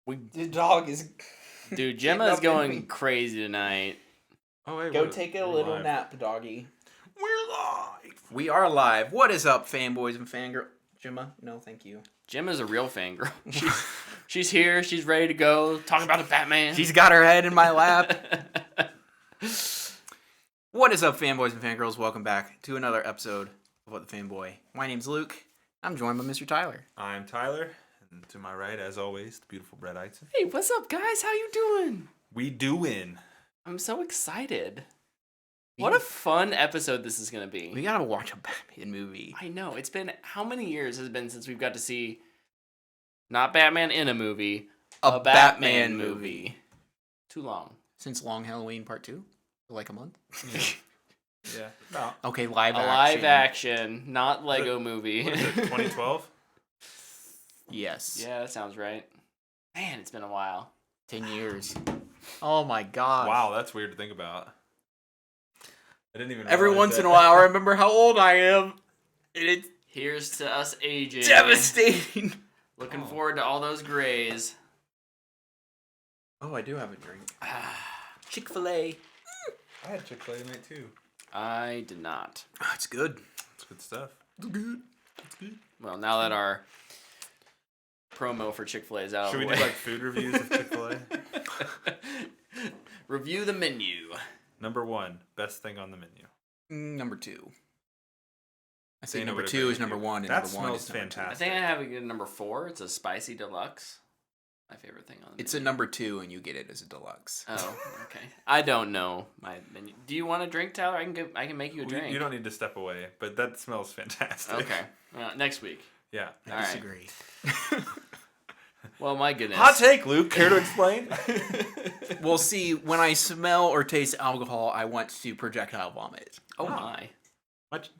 The dog is... Dude, Gemma's going crazy tonight. Oh, wait, Go take a little nap, doggy. We're live. We are live. What is up, fanboys and fangirl? Gemma? No, thank you. Gemma's a real fangirl. She's here. She's ready to go. Talking about the Batman. She's got her head in my lap. What is up, fanboys and fangirls? Welcome back to another episode of What the Fanboy. My name's Luke. I'm joined by Mr. Tyler. I'm Tyler. And to my right, as always, the beautiful Brett Eitzen. Hey, what's up, guys? How you doing? We do win. I'm so excited. What a fun episode this is going to be. We gotta watch a Batman movie. I know. It's been, how many years has it been since we've got to see, not Batman in a movie, a Batman movie? Too long. Since Long Halloween Part 2? Like a month? Yeah. No. Okay, live a action. live action, not Lego movie. What is it, 2012? Yes. Yeah, that sounds right. Man, it's been a while. 10 years. Oh my god. Wow, that's weird to think about. I didn't even Every realize once that. in a while, I remember how old I am. And it's Here's to us aging. devastating. Looking forward to all those grays. Oh, I do have a drink. Chick-fil-A. I had Chick-fil-A tonight, too. I did not. Oh, it's good. It's good stuff. It's good. Well, now that our promo for Chick-fil-A is out Should of we the do way. like food reviews of Chick-fil-A? Review the menu. Number 1, best thing on the menu. Number 2. I say Dana number would 2 agree is with number you. 1, and That number 1 smells is number fantastic. I think I have a good number 4. It's a spicy deluxe. My favorite thing on the It's a number 2, and you get it as a deluxe. Oh, okay. I don't know my menu. Do you want a drink, Tyler? I can make you a drink. You don't need to step away, but that smells fantastic. Okay. Next week. Yeah. I All right. disagree. Well, my goodness. Hot take, Luke. Care to explain? Well, see, when I smell or taste alcohol, I want to projectile vomit. Oh my.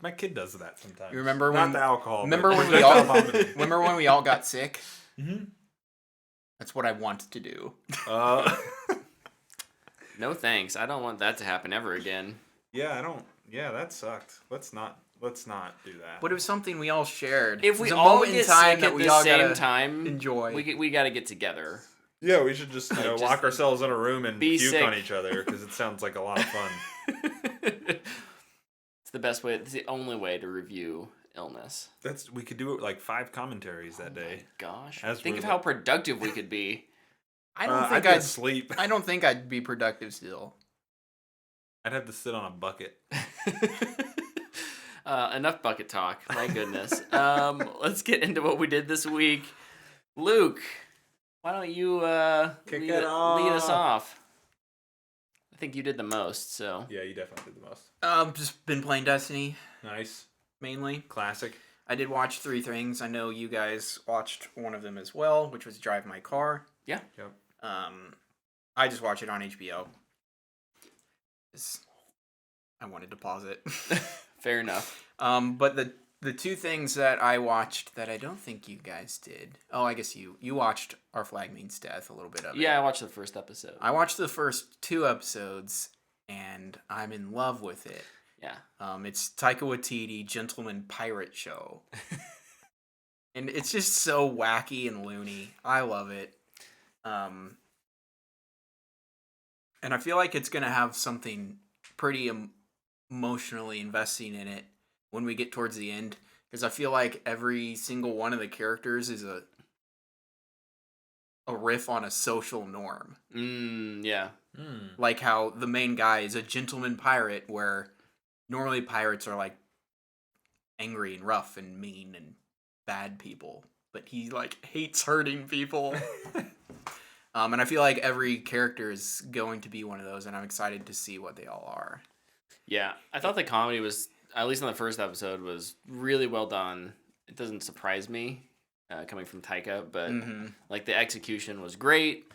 My kid does that sometimes. You remember Not when? the alcohol. Remember but when we projectile all? vomiting. Remember when we all got sick? Mm-hmm. That's what I want to do. No thanks. I don't want that to happen ever again. Yeah, I don't. Yeah, that sucked. Let's not do that. But it was something we all shared. If It we was a all moment in get time sick that at we the all same gotta time, enjoy. we got to get together. Yeah, we should just Just lock ourselves in a room and be puke sick. on each other because it sounds like a lot of fun. It's the best way. It's the only way to review illness. We could do it like 5 commentaries that day. Gosh, As think we're of how productive we could be. I don't think I'd I'd sleep. I don't think I'd be productive still. I'd have to sit on a bucket. Enough bucket talk. My goodness. Let's get into what we did this week. Luke, why don't you Kick lead it us off. off? I think you did the most. So Yeah, you definitely did the most. Just been playing Destiny Nice. mainly. Classic. I did watch 3 things. I know you guys watched one of them as well, which was Drive My Car. yeah. Yep. I just watched it on HBO. I wanted to pause it. Fair enough. But the 2 things that I watched that I don't think you guys did. Oh, I guess you watched Our Flag Means Death, a little bit of it. Yeah, I watched the first episode. I watched the first 2 episodes, and I'm in love with it. Yeah. It's Taika Waititi, Gentleman Pirate Show. And it's just so wacky and loony. I love it. And I feel like it's going to have something pretty emotionally investing in it when we get towards the end. Because I feel like every single one of the characters is a riff on a social norm. Yeah. Like how the main guy is a gentleman pirate, where normally pirates are like angry and rough and mean and bad people, but he like hates hurting people. And I feel like every character is going to be one of those, and I'm excited to see what they all are. Yeah. I thought the comedy was, at least on the first episode, was really well done. It doesn't surprise me coming from Taika, but like the execution was great.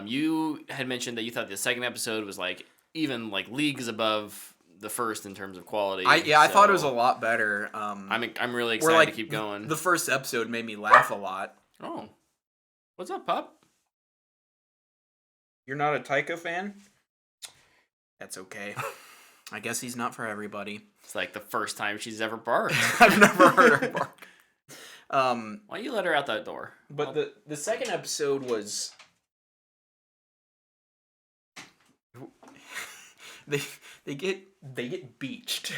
You had mentioned that you thought the second episode was like even like leagues above the first in terms of quality. I thought it was a lot better. I'm really excited to keep going. The first episode made me laugh a lot. Oh, what's up, pup? You're not a Taika fan? That's okay. I guess he's not for everybody. It's like the first time she's ever barked. I've never heard her bark. Why don't you let her out that door? But the second episode was they get beached.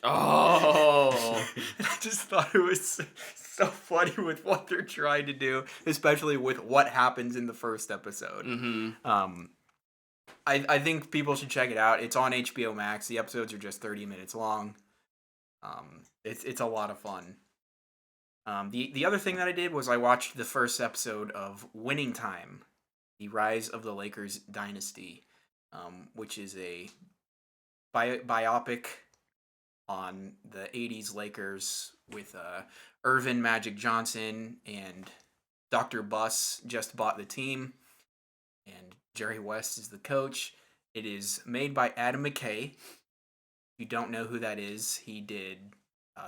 Oh. And I just thought it was so funny with what they're trying to do, especially with what happens in the first episode. Mm-hmm. I think people should check it out. It's on HBO Max. The episodes are just 30 minutes long. It's a lot of fun. The other thing that I did was I watched the first episode of Winning Time, The Rise of the Lakers Dynasty, which is a biopic on the 80s Lakers with Irvin Magic Johnson, and Dr. Buss just bought the team, and Jerry West is the coach. It is made by Adam McKay. If you don't know who that is, he did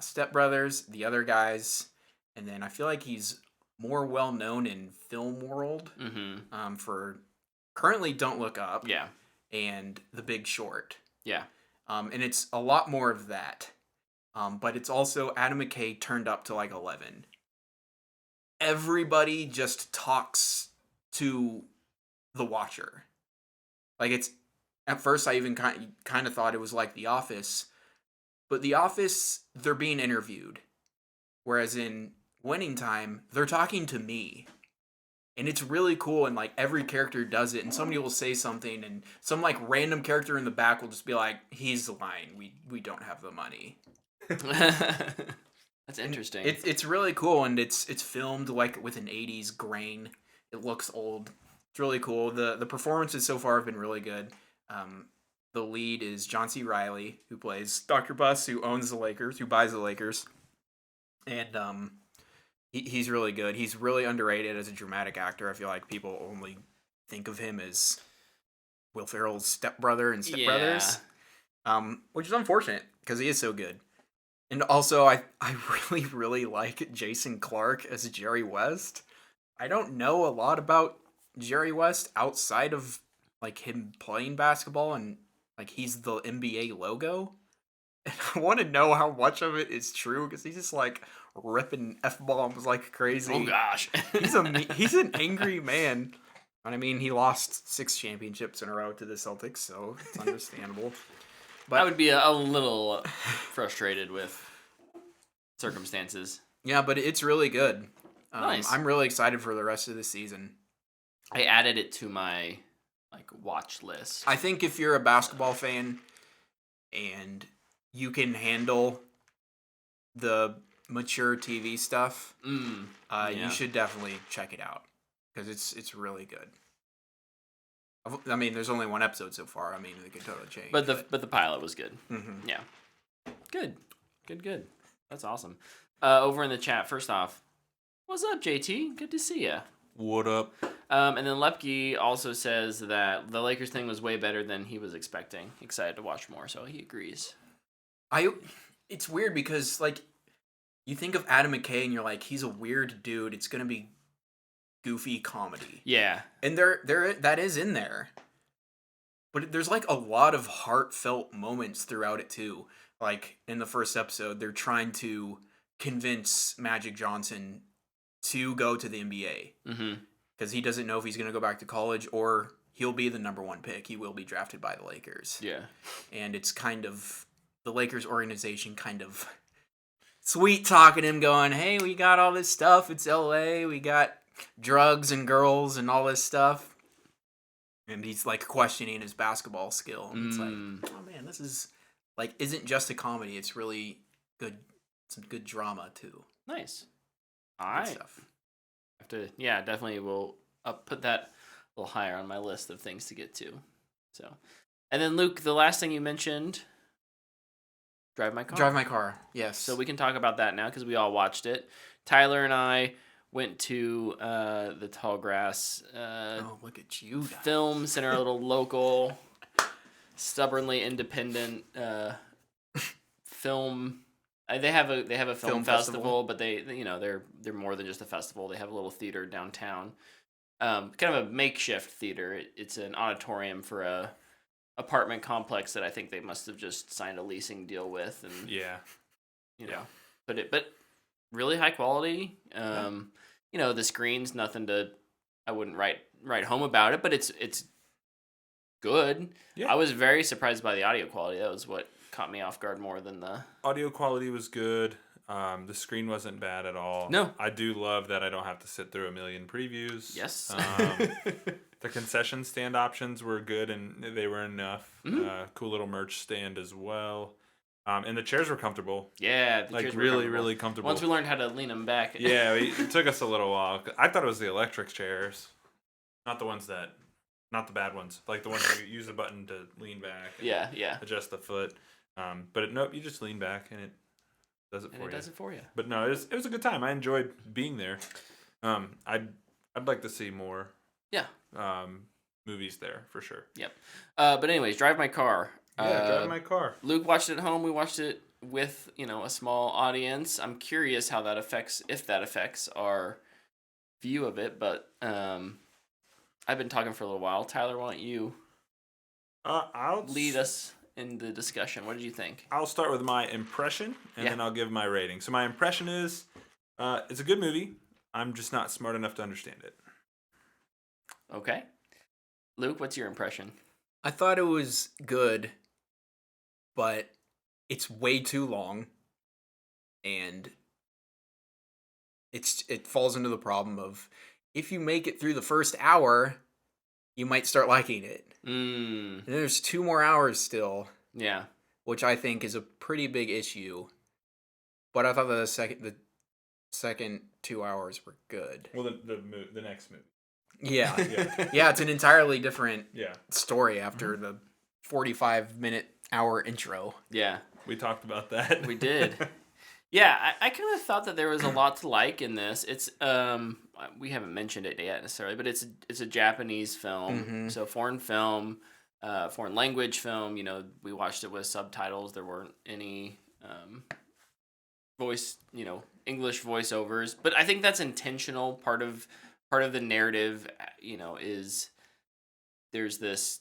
Step Brothers, The Other Guys, and then I feel like he's more well known in film world for currently Don't Look Up, Yeah. and The Big Short. Yeah. And it's a lot more of that. But it's also Adam McKay turned up to like 11. Everybody just talks to the watcher. Like, it's at first I even kind of thought it was like The Office, but The Office, they're being interviewed, whereas in Winning Time they're talking to me, and it's really cool. And like every character does it, and somebody will say something, and some like random character in the back will just be like, "He's lying. We don't have the money." That's interesting. It's really cool, and it's filmed like with an 80s grain. It looks old. It's really cool. The performances so far have been really good. The lead is John C. Reilly, who plays Dr. Buss, who owns the Lakers, who buys the Lakers. And he's really good. He's really underrated as a dramatic actor. I feel like people only think of him as Will Ferrell's stepbrother in Step Brothers. Which is unfortunate, because he is so good. And also, I really, really like Jason Clarke as Jerry West. I don't know a lot about Jerry West outside of like him playing basketball, and like he's the NBA logo. And I want to know how much of it is true, because he's just like ripping F-bombs like crazy. Oh gosh. He's an angry man. And I mean, he lost 6 championships in a row to the Celtics, so it's understandable. But I would be a little frustrated with circumstances. Yeah, but it's really good. Nice. I'm really excited for the rest of the season. I added it to my watch list. I think if you're a basketball fan and you can handle the mature TV stuff, you should definitely check it out, because it's really good. I mean, there's only 1 episode so far. I mean, it could totally change. But the pilot was good. Mm-hmm. Yeah. Good. That's awesome. Over in the chat, first off, what's up, JT? Good to see ya. What up? And then Lepke also says that the Lakers thing was way better than he was expecting. Excited to watch more, so he agrees. It's weird because like you think of Adam McKay and you're like, he's a weird dude. It's gonna be goofy comedy. Yeah. And there that is in there. But there's like a lot of heartfelt moments throughout it too. Like in the first episode, they're trying to convince Magic Johnson to go to the NBA. Mm-hmm. Because he doesn't know if he's going to go back to college or he'll be the number 1 pick. He will be drafted by the Lakers. Yeah. And it's kind of the Lakers organization kind of sweet talking him, going, "Hey, we got all this stuff. It's LA. We got drugs and girls and all this stuff." And he's like questioning his basketball skill. And it's like, oh man, this is like isn't just a comedy. It's really good. Some good drama too. Nice. All right. Stuff. Definitely will put that a little higher on my list of things to get to. So, and then Luke, the last thing you mentioned, Drive My Car. Drive My Car. Yes. So we can talk about that now because we all watched it. Tyler and I went to the Tallgrass look at you guys. Film Center, a little local, stubbornly independent film. They have a film festival, but they're more than just a festival. They have a little theater downtown, kind of a makeshift theater. It's an auditorium for a apartment complex that I think they must have just signed a leasing deal with, and but really high quality. The screen's nothing to. I wouldn't write home about it, but it's good. Yeah. I was very surprised by the audio quality. That was what caught me off guard more than the... Audio quality was good. The screen wasn't bad at all. No. I do love that I don't have to sit through a million previews. Yes. The concession stand options were good, and they were enough. Cool little merch stand as well. And the chairs were comfortable. Yeah, the Like chairs were really, comfortable. really comfortable. Once we learned how to lean them back. Yeah, it took us a little while. I thought it was the electric chairs, not the bad ones. Like the ones where you use the button to lean back. And Yeah. adjust the foot. But nope, you just lean back and it does it for you. It does it for you. But no, it was a good time. I enjoyed being there. I'd like to see more. Yeah. Movies there for sure. Yep. But anyways, Drive My Car. Drive My Car. Luke watched it at home. We watched it with a small audience. I'm curious how that affects our view of it. But I've been talking for a little while. Tyler, why don't you I'll lead us in the discussion? What did you think? I'll start with my impression, and then I'll give my rating. So my impression is, it's a good movie. I'm just not smart enough to understand it. Okay. Luke, what's your impression? I thought it was good, but it's way too long, and it falls into the problem of if you make it through the first hour, you might start liking it. And there's 2 more hours still. Yeah. Which I think is a pretty big issue. But I thought the second 2 hours were good. Well, the next movie. Yeah. Yeah, it's an entirely different Yeah. story after the 45-minute-hour intro. Yeah. We talked about that. We did. Yeah, I kind of thought that there was a lot to like in this. It's we haven't mentioned it yet necessarily, but it's a Japanese film, so foreign film, foreign language film. We watched it with subtitles. There weren't any English voiceovers, but I think that's intentional. Part of the narrative, is there's this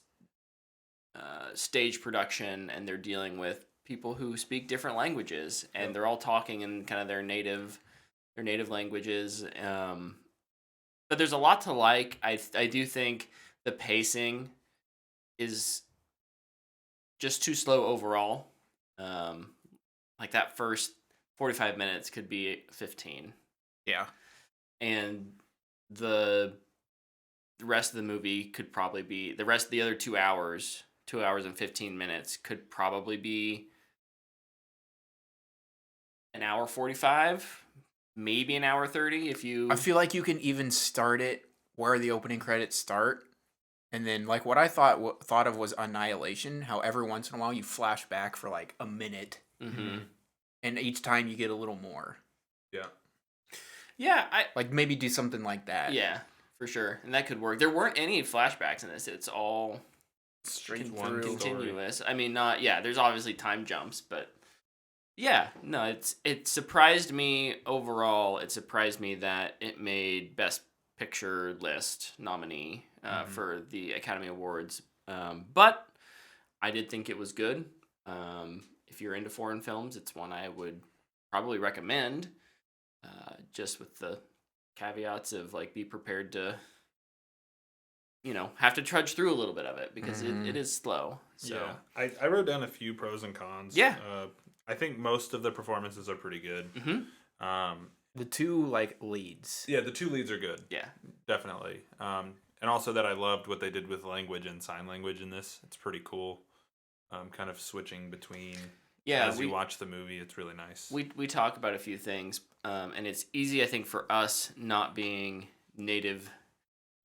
stage production, and they're dealing with people who speak different languages, and they're all talking in kind of their native languages. But there's a lot to like. I do think the pacing is just too slow overall. Like that first 45 minutes could be 15. Yeah. And the rest of the movie could probably be the rest of the other 2 hours, 2 hours and 15 minutes could probably be an hour 45, maybe an hour 30 if you... I feel like you can even start it where the opening credits start. And then, like, what I thought of was Annihilation, how every once in a while you flash back for, like, a minute. Mm-hmm. And each time you get a little more. Yeah. Yeah, like, maybe do something like that. Yeah, for sure. And that could work. There weren't any flashbacks in this. It's all straight through. Continuous. I mean, there's obviously time jumps, but... Yeah, no, it surprised me overall. It surprised me that it made Best Picture list nominee for the Academy Awards. But I did think it was good. If you're into foreign films, it's one I would probably recommend. Just with the caveats of like be prepared to, have to trudge through a little bit of it because it is slow. So yeah, I wrote down a few pros and cons. Yeah. I think most of the performances are pretty good. Mm-hmm. The 2 like leads. Yeah, the 2 leads are good. Yeah, definitely. And also that I loved what they did with language and sign language in this. It's pretty cool. Kind of switching between. Yeah, as you watch the movie, it's really nice. We talk about a few things, and it's easy, I think, for us not being native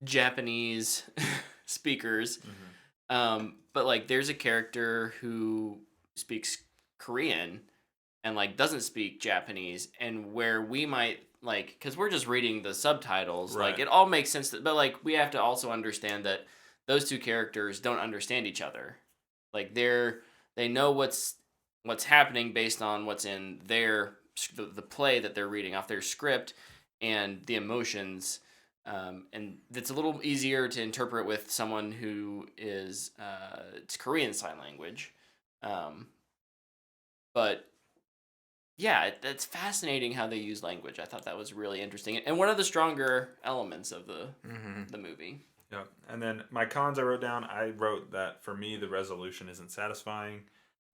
Japanese speakers. But like, there's a character who speaks Korean and like doesn't speak Japanese, and where we might like, because we're just reading the subtitles, right. Like it all makes sense, but like we have to also understand that those 2 characters don't understand each other. Like they know what's happening based on what's in their the play that they're reading off their script and the emotions, and it's a little easier to interpret with someone who is it's Korean Sign Language. But yeah, it's fascinating how they use language. I thought that was really interesting, and one of the stronger elements of the movie. Yeah. And then my cons I wrote down, I wrote that for me, the resolution isn't satisfying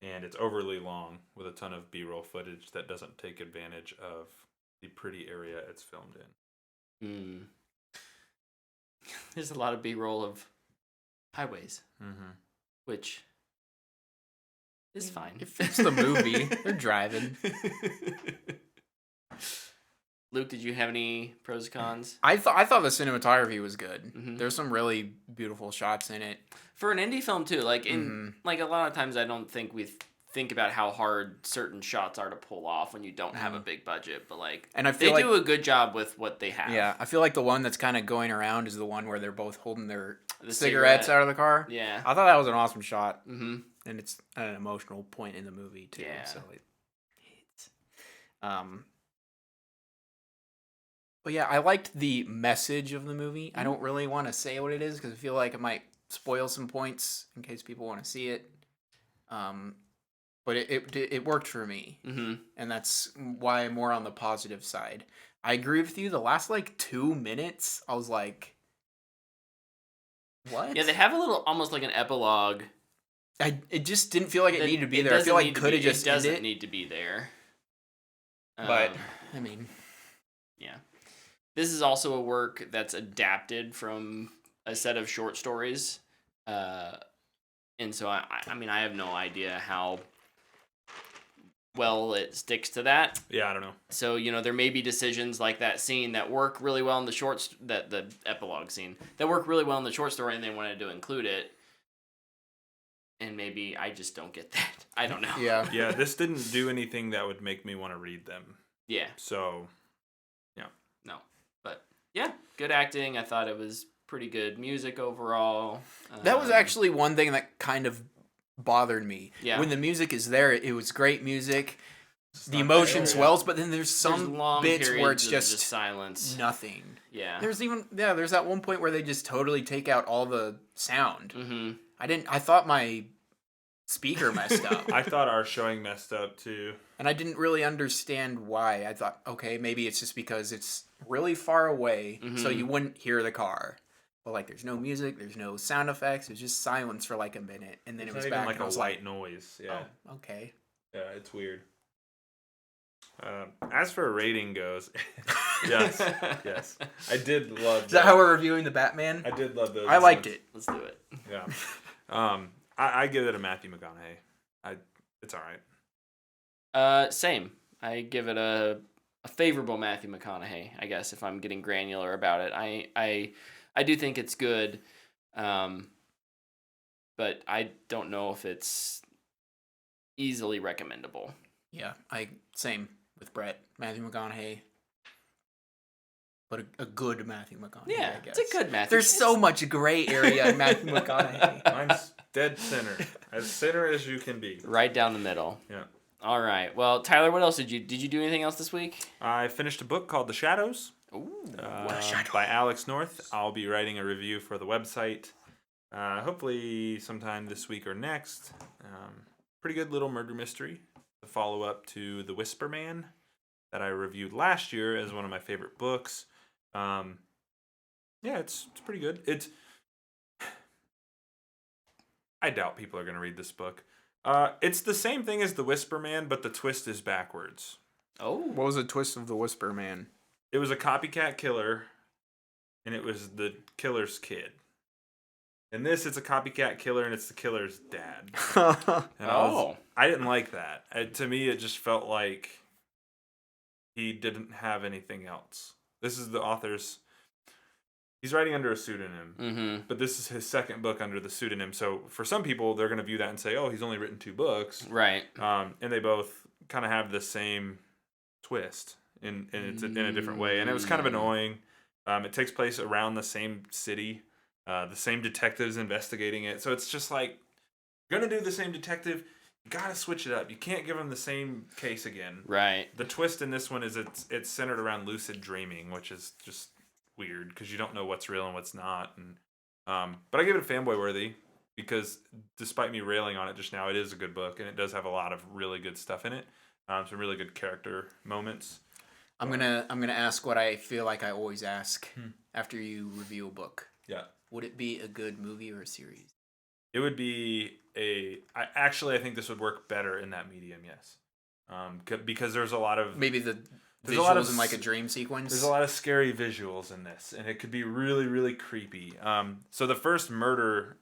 and it's overly long with a ton of B-roll footage that doesn't take advantage of the pretty area it's filmed in. Mm. There's a lot of B-roll of highways, which is fine. It fits the movie. They're driving. Luke, did you have any pros and cons? I thought the cinematography was good. Mhm. There's some really beautiful shots in it. For an indie film too, like like a lot of times I don't think we think about how hard certain shots are to pull off when you don't have a big budget, but like And I feel they like, do a good job with what they have. yeah, I feel like the one that's kind of going around is the one where they're both holding their The cigarettes cigarette. out of the car. Yeah. I thought that was an awesome shot, Mm-hmm. and it's an emotional point in the movie too. Yeah. So it's but yeah, I liked the message of the movie. I don't really want to say what it is because I feel like it might spoil some points in case people want to see it. But it worked for me, and that's why I'm more on the positive side. I agree with you. The last like 2 minutes, I was like, "What?" Yeah, they have a little, almost like an epilogue. It just didn't feel like it needed to be It there. I feel doesn't like need to could have be- just it doesn't ended. need to be there. But I mean, yeah, this is also a work that's adapted from a set of short stories, and so I mean I have no idea how well it sticks to that. Yeah, I don't know. So there may be decisions like that scene that work really well in the the epilogue scene that work really well in the short story, and they wanted to include it. And maybe I just don't get that. I don't know. yeah. Yeah, this didn't do anything that would make me want to read them. Yeah. So, yeah. No. But yeah, good acting. I thought it was pretty good music overall. That was actually one thing that kind of bothered me. Yeah. When the music is there, it was great music. The not emotion there, swells, but then there's There's some long bits where it's periods of just silence. nothing. Yeah. There's that one point where they just totally take out all the sound. Mm-hmm. I thought my speaker messed up. I thought our showing messed up too. And I didn't really understand why. I thought, okay, maybe it's just because it's really far away, so you wouldn't hear the car. But like, there's no music, there's no sound effects. It's just silence for like a minute, and then It's it was not even back. like and I a was white noise. Yeah. oh, okay. Yeah, it's weird. As for rating goes, yes, yes, I did love. Is that how we're reviewing the Batman? I did love those. I liked it. Let's do it. Yeah. I give it a Matthew McConaughey. It's all right. Same. I give it a favorable Matthew McConaughey, I guess, if I'm getting granular about it. I do think it's good, but I don't know if it's easily recommendable. Yeah, same with Brett. Matthew McConaughey. But a good Matthew McConaughey, Yeah, I guess. it's a good Matthew. There's so much gray area in Matthew McConaughey. Mine's dead center, as center as you can be. Right down the middle. Yeah. All right. Well, Tyler, what else did you do? Anything else this week? I finished a book called The Shadows. Ooh. By Alex North. I'll be writing a review for the website, hopefully sometime this week or next. Pretty good little murder mystery. The follow-up to The Whisper Man that I reviewed last year as one of my favorite books. Yeah, it's pretty good. I doubt people are going to read this book. It's the same thing as The Whisper Man, but the twist is backwards. Oh. What was the twist of the Whisper Man? It was a copycat killer, and it was the killer's kid. In this, it's a copycat killer, and it's the killer's dad. And I didn't like that. To me, it just felt like he didn't have anything else. This is the author's... He's writing under a pseudonym, but this is his second book under the pseudonym. So for some people, they're going to view that and say, oh, he's only written 2 books. Right. And they both kind of have the same twist, and it's in a different way. And it was kind of annoying. It takes place around the same city. The same detective's investigating it. So it's just like, you're going to do the same detective, you got to switch it up. You can't give him the same case again. Right. The twist in this one is it's centered around lucid dreaming, which is just weird because you don't know what's real and what's not. And but I give it a fanboy worthy because despite me railing on it just now, it is a good book and it does have a lot of really good stuff in it. Some really good character moments. I'm gonna ask what I feel like I always ask after you review a book. Yeah. would it be a good movie or a series? It would be I think this would work better in that medium, yes. Because there's a lot of Maybe the there's a lot of visuals in like a dream sequence. There's a lot of scary visuals in this, and it could be really, really creepy. So the first murder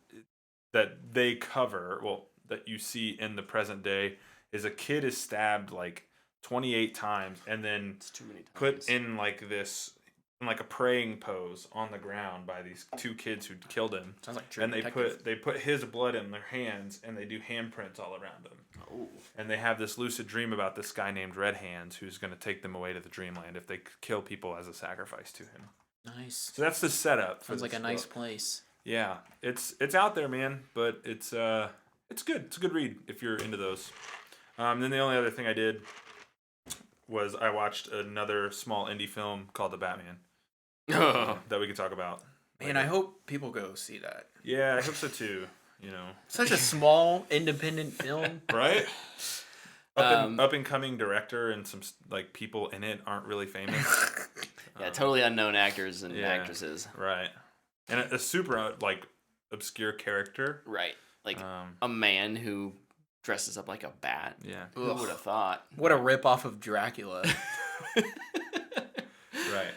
that they cover, that you see in the present day, is a kid is stabbed like 28 times, and then It's too many times. put in like this, in like a praying pose on the ground by these two kids who killed him. Sounds like True And Detective. they put his blood in their hands, and they do handprints all around him. Oh. And they have this lucid dream about this guy named Red Hands who's going to take them away to the dreamland if they kill people as a sacrifice to him. Nice. So that's the setup. Sounds like a nice place. Yeah, it's out there, man, but it's good. It's a good read if you're into those. Then the only other thing I did was I watched another small indie film called The Batman that we could talk about. Man, I hope people go see that. Yeah, I hope so too. Such a small independent film. Right? Up and coming director, and some like people in it aren't really famous. Yeah, totally unknown actors and actresses. Right. And a super like obscure character. Right. Like a man who dresses up like a bat. Yeah. Who would have thought? What a ripoff of Dracula. Right.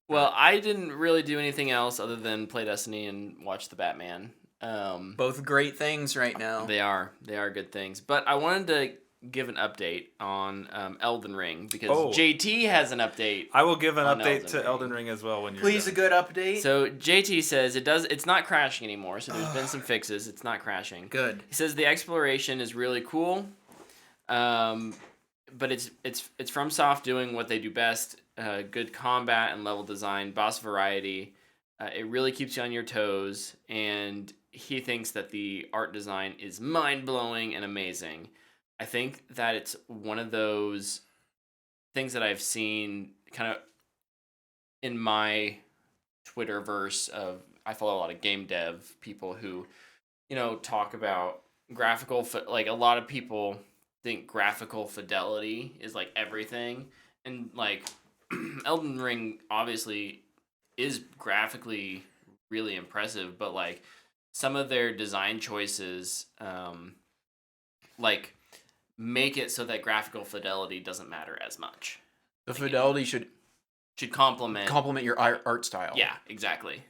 Well, I didn't really do anything else other than play Destiny and watch the Batman. Both great things right now. They are good things. But I wanted to give an update on Elden Ring because JT has an update. I will give an on update to Elden Ring as well when you're Please, done. a good update. So JT says it's not crashing anymore. So there's been some fixes. It's not crashing. Good. He says the exploration is really cool, but it's FromSoft doing what they do best: good combat and level design, boss variety. It really keeps you on your toes, and he thinks that the art design is mind-blowing and amazing. I think that it's one of those things that I've seen kind of in my Twitterverse of, I follow a lot of game dev people who, talk about graphical, like a lot of people think graphical fidelity is like everything. And like Elden Ring obviously is graphically really impressive, but like some of their design choices, like make it so that graphical fidelity doesn't matter as much. The fidelity should complement your art style. Yeah, exactly.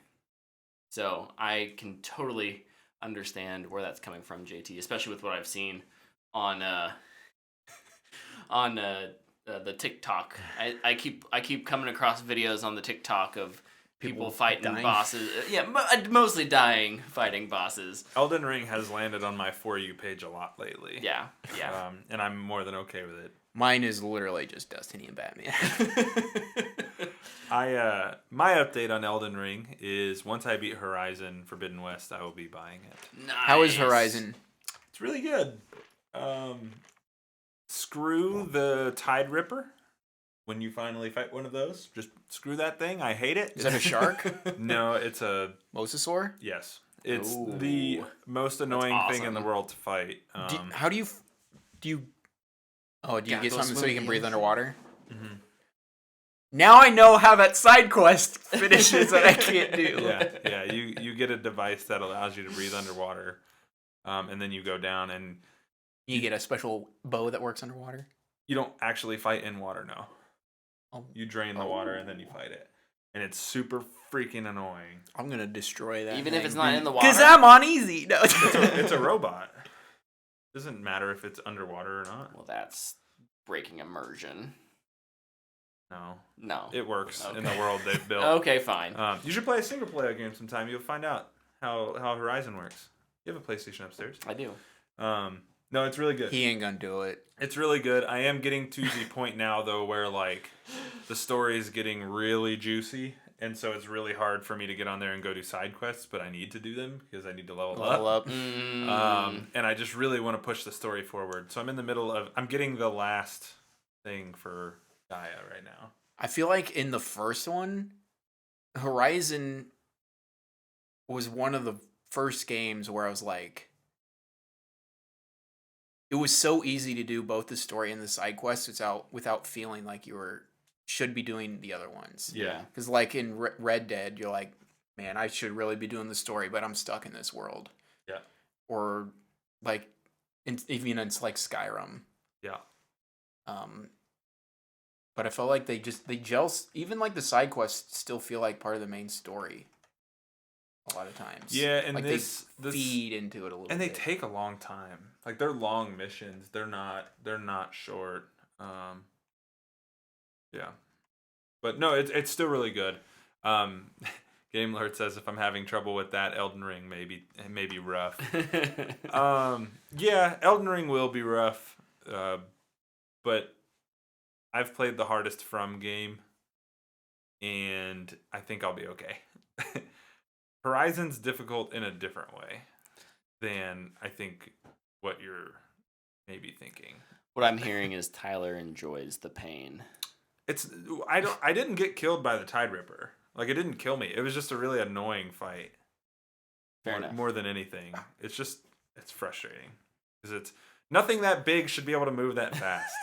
So I can totally understand where that's coming from, JT, especially with what I've seen on the TikTok. I keep coming across videos on the TikTok of people fighting dying. bosses. Yeah, mostly dying fighting bosses. Elden Ring has landed on my For You page a lot lately. Yeah. And I'm more than okay with it. Mine is literally just Destiny and Batman. My update on Elden Ring is once I beat Horizon Forbidden West, I will be buying it. Nice. How is Horizon? It's really good. Screw the Tide Ripper. When you finally fight one of those, just screw that thing. I hate it. Is that a shark? No, it's a Mosasaur? yes. It's Ooh. the most annoying thing in the awesome. world to fight. How do you get Gotta go something so you swimming can in breathe the ocean. underwater? Mhm. Now I know how that side quest finishes that I can't do. Yeah. You get a device that allows you to breathe underwater, and then you go down, and You get a special bow that works underwater. you don't actually fight in water. No, Oh. you drain the water and then you fight it, and it's super freaking annoying. I'm gonna destroy that. Even if it's not in the water. Because I'm on easy. No. It's a robot. Doesn't matter if it's underwater or not. Well, that's breaking immersion. No, No. it works in Okay. the world they've built. Okay, fine. You should play a single player game sometime. You'll find out how Horizon works. You have a PlayStation upstairs. I do. No, it's really good. He ain't gonna do it. It's really good. I am getting to the point now though where like the story is getting really juicy, and so it's really hard for me to get on there and go do side quests, but I need to do them because I need to level up. And I just really want to push the story forward. So I'm in the middle of I'm getting the last thing for Gaia right now. I feel like in the first one, Horizon was one of the first games where I was like, it was so easy to do both the story and the side quests without feeling like you should be doing the other ones. Yeah. Because like in Red Dead, you're like, man, I should really be doing the story, but I'm stuck in this world. Yeah. Or like, even it's like Skyrim. Yeah. But I felt like they gel. Even like the side quests still feel like part of the main story. A lot of times. Yeah, and like this feed into it a little. And they bit. take a long time. Like they're long missions. They're not short. Yeah. But no, it's still really good. Game Alert says if I'm having trouble with that, Elden Ring may be rough. Yeah, Elden Ring will be rough. But I've played the hardest From game, and I think I'll be okay. Horizon's difficult in a different way than I think what you're maybe thinking. What I'm hearing is Tyler enjoys the pain. I didn't get killed by the Tide Ripper. Like, it didn't kill me. It was just a really annoying fight. Fair enough. More than anything. It's frustrating. Because it's nothing that big should be able to move that fast.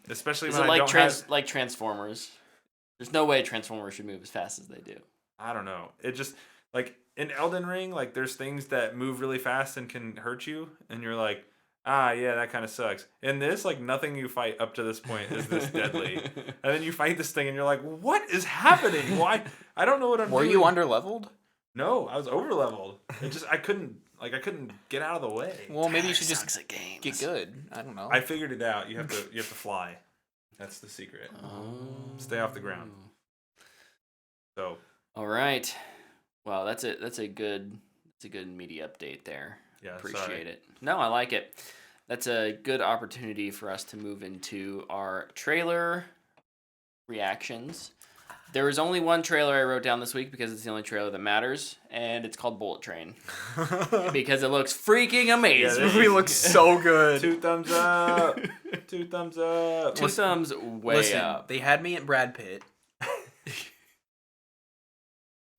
Especially Is when it I like don't have... like Transformers? There's no way Transformers should move as fast as they do. I don't know. It just, like, in Elden Ring, like, there's things that move really fast and can hurt you. And you're like, yeah, that kind of sucks. In this, like, nothing you fight up to this point is this deadly. And then you fight this thing and you're like, what is happening? Why? I don't know what I'm doing. Were you under-leveled? No, I was over-leveled. I couldn't get out of the way. Well, maybe you should Sucks just at games. get good. I don't know. I figured it out. You have to fly. That's the secret. Stay off the ground. So. All right. Well, that's it. That's a good media update there. Yeah, appreciate it. No, I like it. That's a good opportunity for us to move into our trailer reactions. There was only one trailer I wrote down this week because it's the only trailer that matters, and it's called Bullet Train. Because it looks freaking amazing. Yeah, this movie looks so good. 2 thumbs up. 2 thumbs up. Two thumbs way up. They had me at Brad Pitt.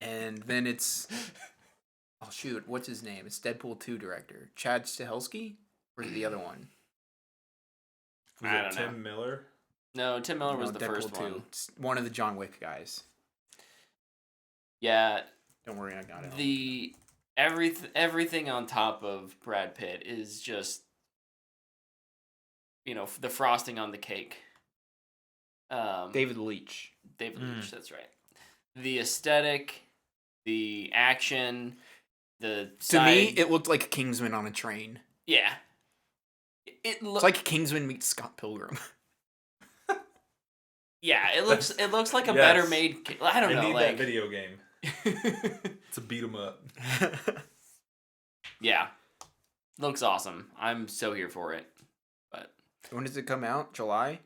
And then it's... Oh, shoot. What's his name? It's Deadpool 2 director. Chad Stahelski? Or is it the other one? Was it Tim Miller? No, Tim Miller was the Deadpool first 2. one. It's one of the John Wick guys. Yeah. Don't worry, I got it. Everything on top of Brad Pitt is just, the frosting on the cake. David Leitch. Leitch, that's right. The aesthetic, the action, To me, it looked like Kingsman on a train. Yeah. It's like Kingsman meets Scott Pilgrim. Yeah, it looks like a better made. I don't know. I need like that video game. It's a beat 'em up. Yeah, looks awesome. I'm so here for it. But when does it come out? July?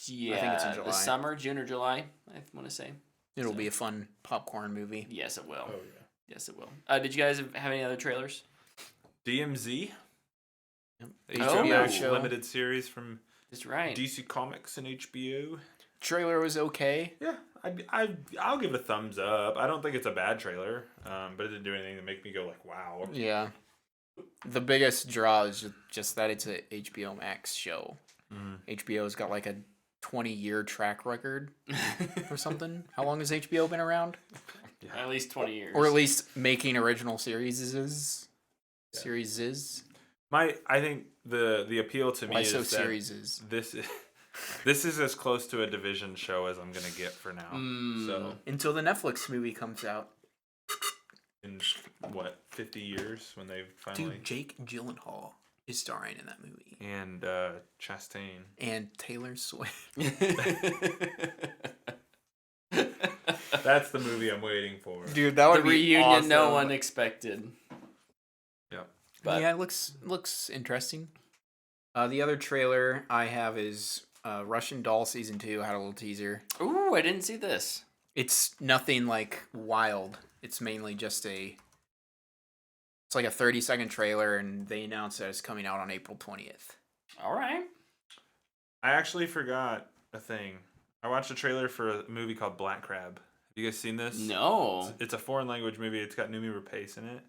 Yeah, I think it's in July. The summer, June or July. I want to say It'll be a fun popcorn movie. Yes, it will. Oh yeah. Yes, it will. Did you guys have any other trailers? DMZ. Yep. HBO show. limited series from That's right. DC Comics and HBO. Trailer was okay. Yeah, I'll give it a thumbs up. I don't think it's a bad trailer, but it didn't do anything to make me go like, wow. Yeah. The biggest draw is just that it's a HBO Max show. HBO's got like a 20-year track record or something. How long has HBO been around? Yeah. At least 20 years. Or at least making original series. I think the appeal to me is that series? This is as close to a Division show as I'm gonna get for now. So until the Netflix movie comes out. In 50 years when they finally. Dude, Jake Gyllenhaal is starring in that movie. And Chastain. And Taylor Swift. That's the movie I'm waiting for. Dude, that would be reunion awesome. No one expected. Yep. But yeah, it looks interesting. The other trailer I have is Russian Doll Season 2. I had a little teaser. Ooh, I didn't see this. It's nothing like wild. It's mainly just it's like a 30-second trailer, and they announced that it's coming out on April 20th. All right. I actually forgot a thing. I watched a trailer for a movie called Black Crab. Have you guys seen this? No. It's a foreign language movie. It's got Noomi Rapace in it.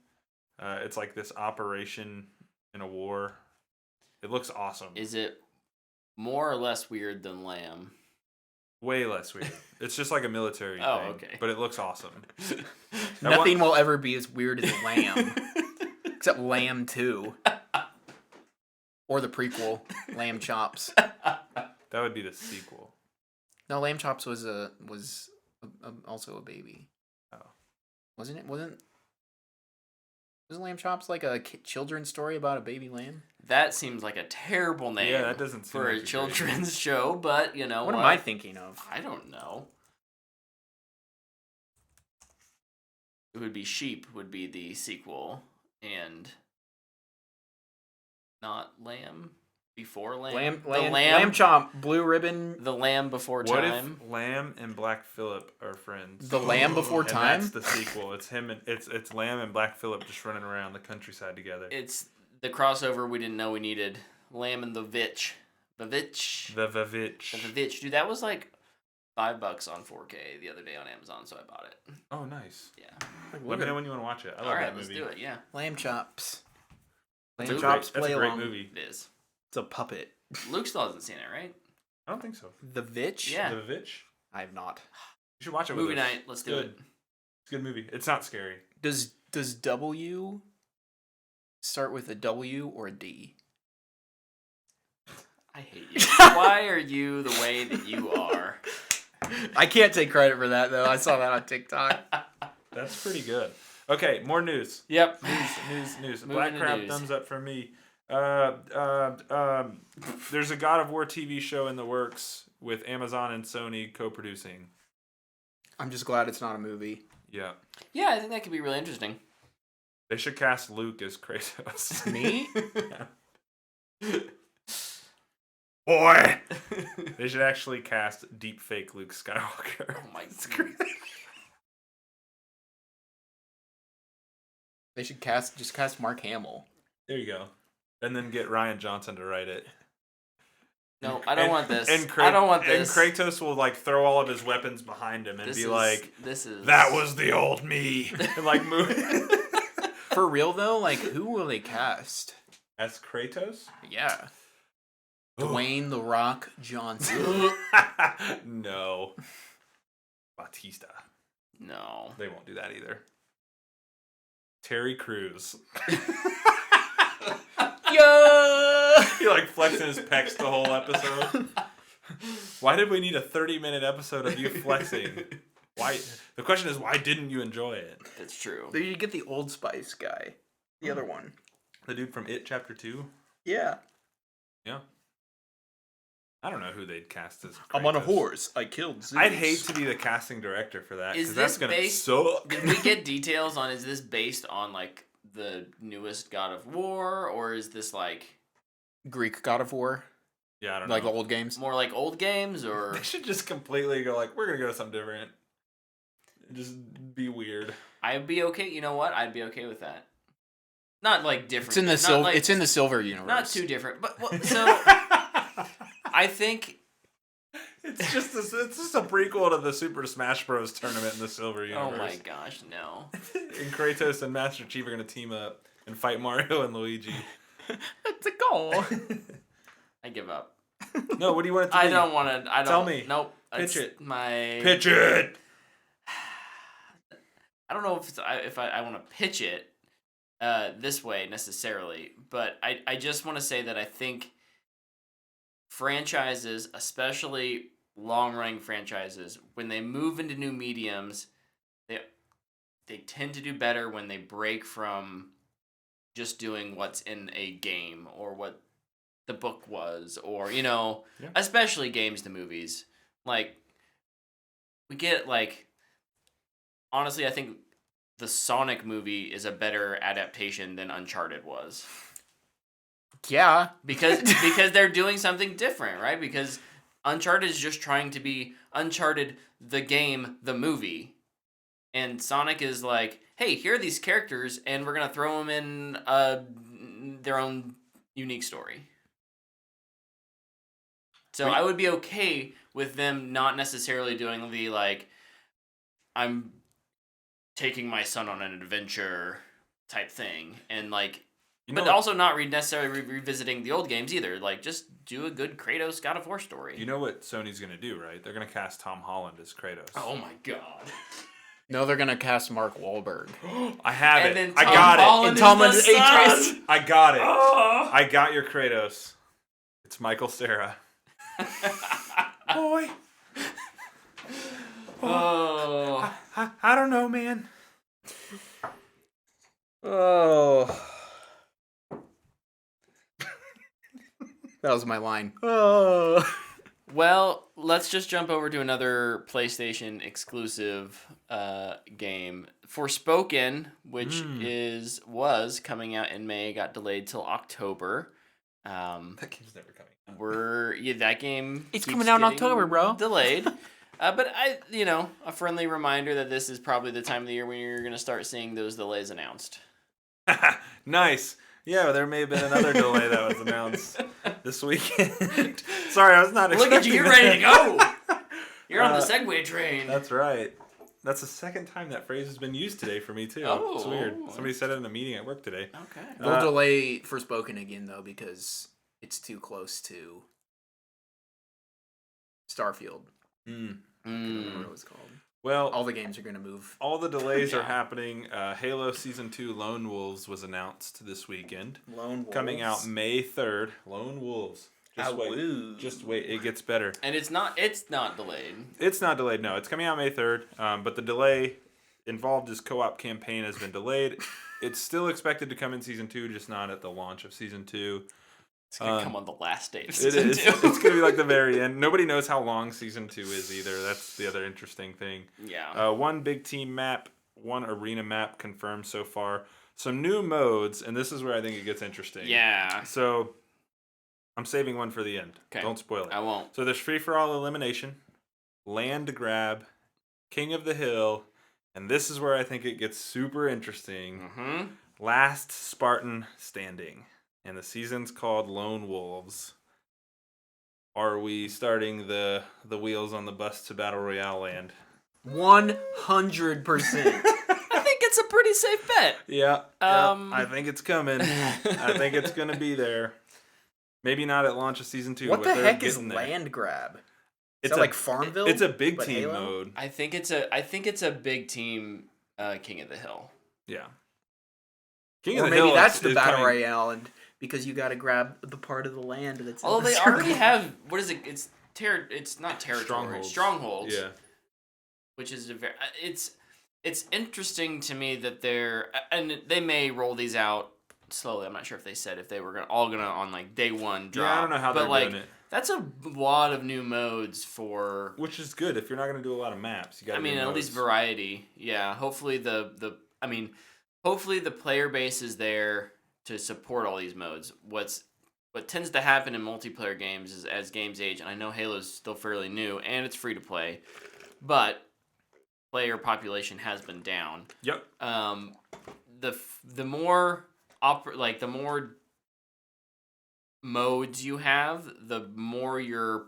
It's like this operation in a war. It looks awesome. Is it more or less weird than Lamb? Way less weird. It's just like a military thing. Okay. But it looks awesome. Nothing will ever be as weird as Lamb. Except Lamb 2. Or the prequel, Lamb Chops. That would be the sequel. No, Lamb Chops was also a baby. Oh. Wasn't it? Wasn't Lamb Chops like a children's story about a baby lamb? That seems like a terrible name. Yeah, that doesn't seem for like a children's show, but you know what am I thinking of? I don't know. It would be Sheep would be the sequel, and not Lamb before Lamb. Lamb Chop, Blue Ribbon. The Lamb Before What Time. if Lamb and Black Phillip are friends? The Lamb Before And Time. that's the sequel. It's him and it's Lamb and Black Phillip just running around the countryside together. It's the crossover we didn't know we needed. Lamb and the Vitch. The Vitch. The Vavitch. The Vitch. Dude, that was like $5 on 4K the other day on Amazon, so I bought it. Oh, nice. Yeah. Let me know when you want to watch it. I love All right, that movie. let's do it. Yeah. Lamb Chops. That's Lamb a Chops great, play that's a great along. movie. It is. It's a puppet. Luke still hasn't seen it, right? I don't think so. The Vitch? Yeah. The Vavitch? I have not. You should watch it Movie with us. night. Let's do Good. it. It's a good movie. It's not scary. Does W start with a W or a D? I hate you. Why are you the way that you are? I can't take credit for that though. I saw that on TikTok. That's pretty good. Okay, more news. Yep. News. Moving Black to crap, news. thumbs up for me. There's a God of War TV show in the works with Amazon and Sony co-producing. I'm just glad it's not a movie. Yeah. Yeah, I think that could be really interesting. They should cast Luke as Kratos. Me? Boy! They should actually cast deepfake Luke Skywalker. Oh my It's god. They should cast Mark Hamill. There you go. And then get Ryan Johnson to write it. No, I don't want this. And I don't want this. And Kratos will like throw all of his weapons behind him and This be is- like, this is "That was the old me," and like move For real though, like who will they cast? as Kratos. Yeah. Dwayne The Rock Johnson. No, Batista. No. They won't do that either. Terry Crews. Yo! He like flexing his pecs the whole episode. Why did we need a 30-minute episode of you flexing? Why? The question is, why didn't you enjoy it? That's true. You get the Old Spice guy. The other one. The dude from It Chapter 2? Yeah. Yeah. I don't know who they'd cast as Kratos. I'm on a horse. I killed Zeus. I'd hate to be the casting director for that, Is because that's this going to based- suck. Did we get details on, is this based on like the newest God of War, or is this like Greek God of War. Yeah, I don't Like know. the old games. more like old games, or They should just completely go like, we're going to go something different. Just be weird. I'd be okay. You know what? I'd be okay with that. Not like different. It's in the not silver. like- It's in the silver universe. Not too different, but well, so I think. It's just a prequel to the Super Smash Bros. Tournament in the Silver Universe. Oh my gosh, no! And Kratos and Master Chief are going to team up and fight Mario and Luigi. It's a goal. I give up. No, what do you want it to be? I don't want to. I don't. Tell me. Nope. Pitch It's it. My Pitch it! I don't know if I want to pitch it this way necessarily, but I just want to say that I think franchises, especially long-running franchises, when they move into new mediums, they tend to do better when they break from just doing what's in a game or what the book was, or Yeah. especially games to movies. Like we get honestly, I think the Sonic movie is a better adaptation than Uncharted was. Yeah. Because they're doing something different, right? Because Uncharted is just trying to be Uncharted the game, the movie. And Sonic is like, hey, here are these characters, and we're going to throw them in their own unique story. So I would be okay with them not necessarily doing the, I'm taking my son on an adventure type thing. And, But also not necessarily revisiting the old games either. Like, just do a good Kratos God of War story. You know what Sony's going to do, right? They're going to cast Tom Holland as Kratos. Oh my god. No, they're gonna cast Mark Wahlberg. I have And it. then I Tom got Holland it. is the son. I got it. Oh. I got your Kratos. It's Michael Cera. Boy. Oh. I don't know, man. Oh. That was my line. Oh. Well, let's just jump over to another PlayStation exclusive game. Forspoken, which was coming out in May, got delayed till October. That game's never coming out. That game. It's keeps coming out in getting October, bro. Delayed. But a friendly reminder that this is probably the time of the year when you're gonna start seeing those delays announced. Nice. Yeah, there may have been another delay that was announced this weekend. Sorry, I was not expecting Look at you, you're ready to go. You're on the Segway train. That's right. That's the second time that phrase has been used today for me, too. Oh. It's weird. Somebody said it in a meeting at work today. Okay. They'll delay Forspoken again, though, because it's too close to Starfield. I don't remember what it was called. Well, all the games are going to move. All the delays are happening. Halo Season 2 Lone Wolves was announced this weekend. Lone Wolves? Coming out May 3rd. Lone Wolves. Just wait. It gets better. And it's not delayed. It's not delayed, no. It's coming out May 3rd. But the delay involved his co-op campaign has been delayed. It's still expected to come in Season 2, just not at the launch of Season 2. It's going to come on the last day of It Season is. 2. It's going to be like the very end. Nobody knows how long Season 2 is either. That's the other interesting thing. Yeah. One big team map, one arena map confirmed so far. Some new modes, and this is where I think it gets interesting. Yeah. So, I'm saving one for the end. Okay. Don't spoil it. I won't. So there's free-for-all elimination, land grab, king of the hill, and this is where I think it gets super interesting. Mm-hmm. Last Spartan standing. And the season's called Lone Wolves. Are we starting the wheels on the bus to Battle Royale land? 100%. I think it's a pretty safe bet. Yeah. I think it's coming. I think it's going to be there. Maybe not at launch of Season 2. What but the heck is there. land grab? It's that like Farmville? It's a big team Halo? mode. I think it's a big team King of the Hill. Yeah. King or of the maybe Hill that's is the Battle coming. Royale, and because you got to grab the part of the land that's. Although in the they circle. already have, what is it? It's not territory. Strongholds. Strongholds. Yeah. Which is it's interesting to me that and they may roll these out slowly. I'm not sure if they said if they were gonna on like day one drop. Yeah, I don't know how but they're doing it. That's a lot of new modes for. Which is good if you're not going to do a lot of maps. You got. At least variety. Yeah. Hopefully hopefully the player base is there to support all these modes. What tends to happen in multiplayer games is as games age, and I know Halo's still fairly new and it's free to play, but player population has been down. Yep. The more the more modes you have, the more your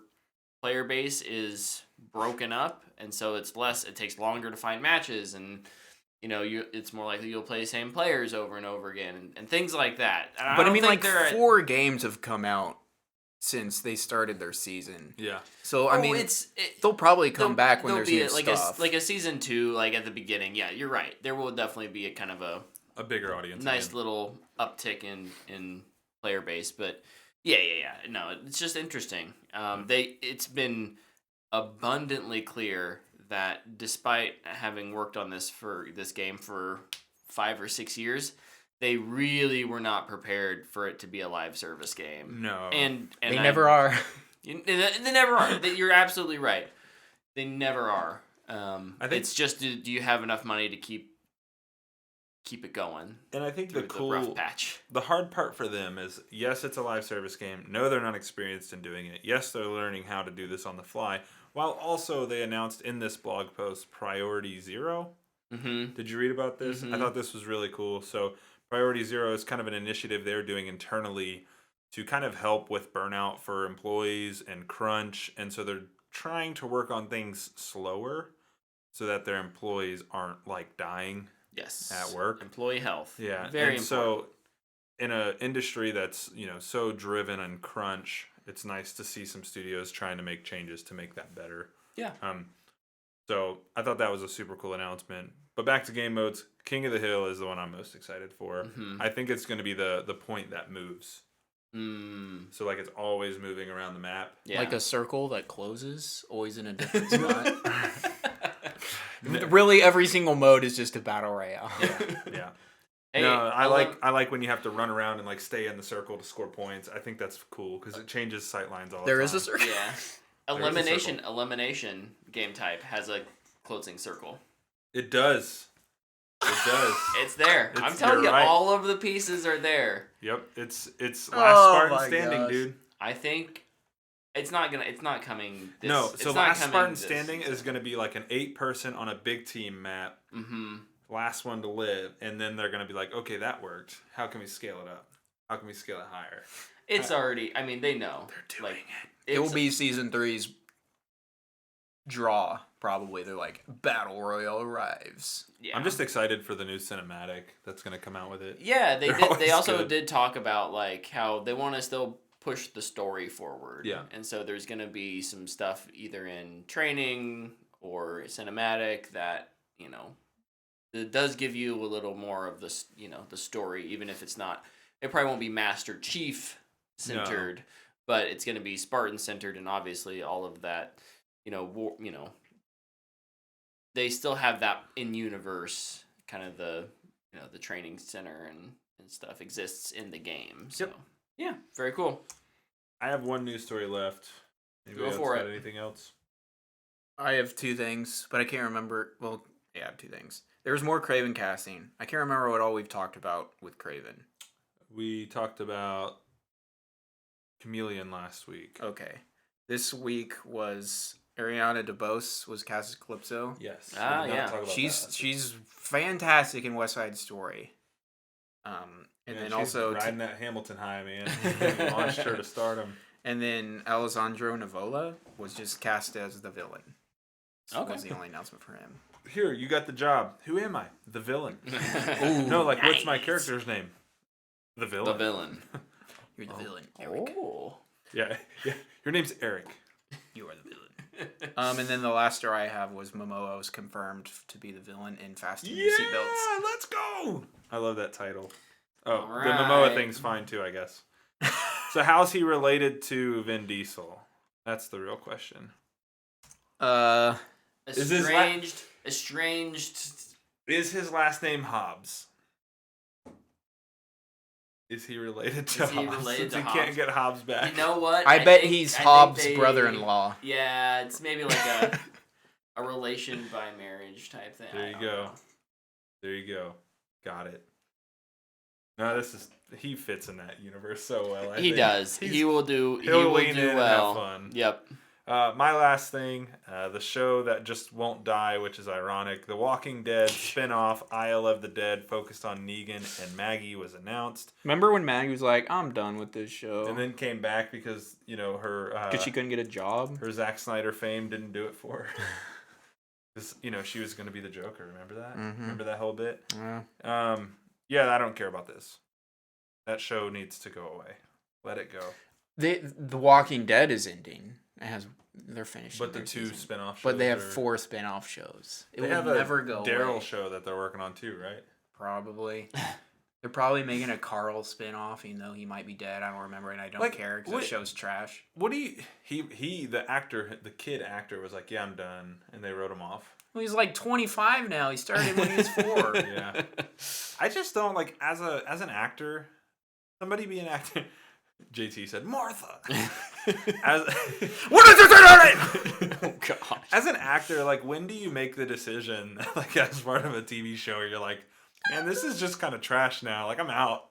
player base is broken up, and so it takes longer to find matches, and it's more likely you'll play the same players over and over again, and things like that. And But I mean, like 4 games have come out since they started their season. Yeah. So I mean, they'll probably come back when there's new stuff. Like a Season 2, like at the beginning. Yeah, you're right. There will definitely be a kind of a bigger audience. Nice little uptick in player base, but yeah. No, it's just interesting. It's been abundantly clear that despite having worked on this game for 5 or 6 years, they really were not prepared for it to be a live service game. No, and they never are. They never are. You're absolutely right. They never are. I think it's just, do you have enough money to keep it going? And I think the rough patch. The hard part for them is, yes, it's a live service game. No, they're not experienced in doing it. Yes, they're learning how to do this on the fly. While also they announced in this blog post Priority Zero. Mm-hmm. Did you read about this? Mm-hmm. I thought this was really cool. So Priority Zero is kind of an initiative they're doing internally to kind of help with burnout for employees and crunch. And so they're trying to work on things slower so that their employees aren't like dying. Yes. At work. Employee health. Yeah. Very and important. So in an industry that's so driven and crunch, it's nice to see some studios trying to make changes to make that better. Yeah. So I thought that was a super cool announcement. But back to game modes, King of the Hill is the one I'm most excited for. Mm-hmm. I think it's going to be the point that moves. So like it's always moving around the map. Yeah. Like a circle that closes, always in a different spot. Really, every single mode is just a battle royale. Yeah. Hey, no, I like when you have to run around and like stay in the circle to score points. I think that's cool because it changes sight lines all the time. There is a circle. Yeah. Elimination game type has a closing circle. It does. It does. It's there. I'm telling you, right. All of the pieces are there. Yep. It's last Spartan standing, dude. I think it's not coming. Last Spartan standing is gonna be like an 8-person on a big team map. Mm-hmm. Last one to live, and then they're gonna be like, okay, that worked. How can we scale it up? How can we scale it higher? It's already. I mean, they know they're doing it. It will be season 3's draw. Probably they're like battle royale arrives. Yeah. I'm just excited for the new cinematic that's gonna come out with it. Yeah, they also did talk about like how they want to still push the story forward. Yeah, and so there's gonna be some stuff either in training or cinematic that it does give you a little more of this the story, even if it's not. It probably won't be Master Chief centered, but it's gonna be Spartan centered, and obviously all of that. They still have that in universe, kind of the the training center and stuff exists in the game. So yeah, very cool. I have one news story left. Go for it. Anything else? I have 2 things, but I can't remember. Well, yeah, I have 2 things. There was more Kraven casting. I can't remember what all we've talked about with Kraven. We talked about Chameleon last week. Okay. This week was Ariana DeBose was cast as Calypso. Yes. Yeah. She's fantastic in West Side Story. And then also riding that Hamilton high, man. Launched her to stardom. And then Alessandro Nivola was just cast as the villain. So that was the only announcement for him. Here, you got the job. Who am I? The villain. Ooh, no, like nice. What's my character's name? The villain. The villain. You're the villain, Eric. Oh. Yeah. Your name's Eric. You are the villain. And then the last story I have was Momoa was confirmed to be the villain in Fasten Your Seatbelts. Yeah, let's go! I love that title. Oh, right. The Momoa thing's fine too, I guess. So how's he related to Vin Diesel? That's the real question. Estranged. Is his last name Hobbs? Is he related to Hobbs? Since he can't get Hobbs back. You know what? I bet he's Hobbs' brother-in-law. Yeah, it's maybe like a relation by marriage type thing. There you go. There you go. Got it. No, he fits in that universe so well. He does. He will do well. And have fun. Yep. My last thing, the show that just won't die, which is ironic, The Walking Dead spin-off Isle of the Dead focused on Negan and Maggie was announced. Remember when Maggie was like, I'm done with this show? And then came back because, her... Because she couldn't get a job? Her Zack Snyder fame didn't do it for her. Because, she was going to be the Joker, remember that? Mm-hmm. Remember that whole bit? Yeah. Yeah, I don't care about this. That show needs to go away. Let it go. The Walking Dead is ending. They're finishing. But the 2 spin-off shows. But they have 4 spin-off shows. They will never go away. Daryl show that they're working on too, right? Probably. They're probably making a Carl spin-off, even though he might be dead. I don't remember, and I don't care because the show's trash. What do you... the kid actor was like, yeah, I'm done. And they wrote him off. Well, he's like 25 now. He started when he was 4. Yeah. I just don't, as an actor, somebody be an actor... JT said, Martha. What is this? Oh, God. As an actor, when do you make the decision, as part of a TV show, where you're like, man, this is just kind of trash now. I'm out.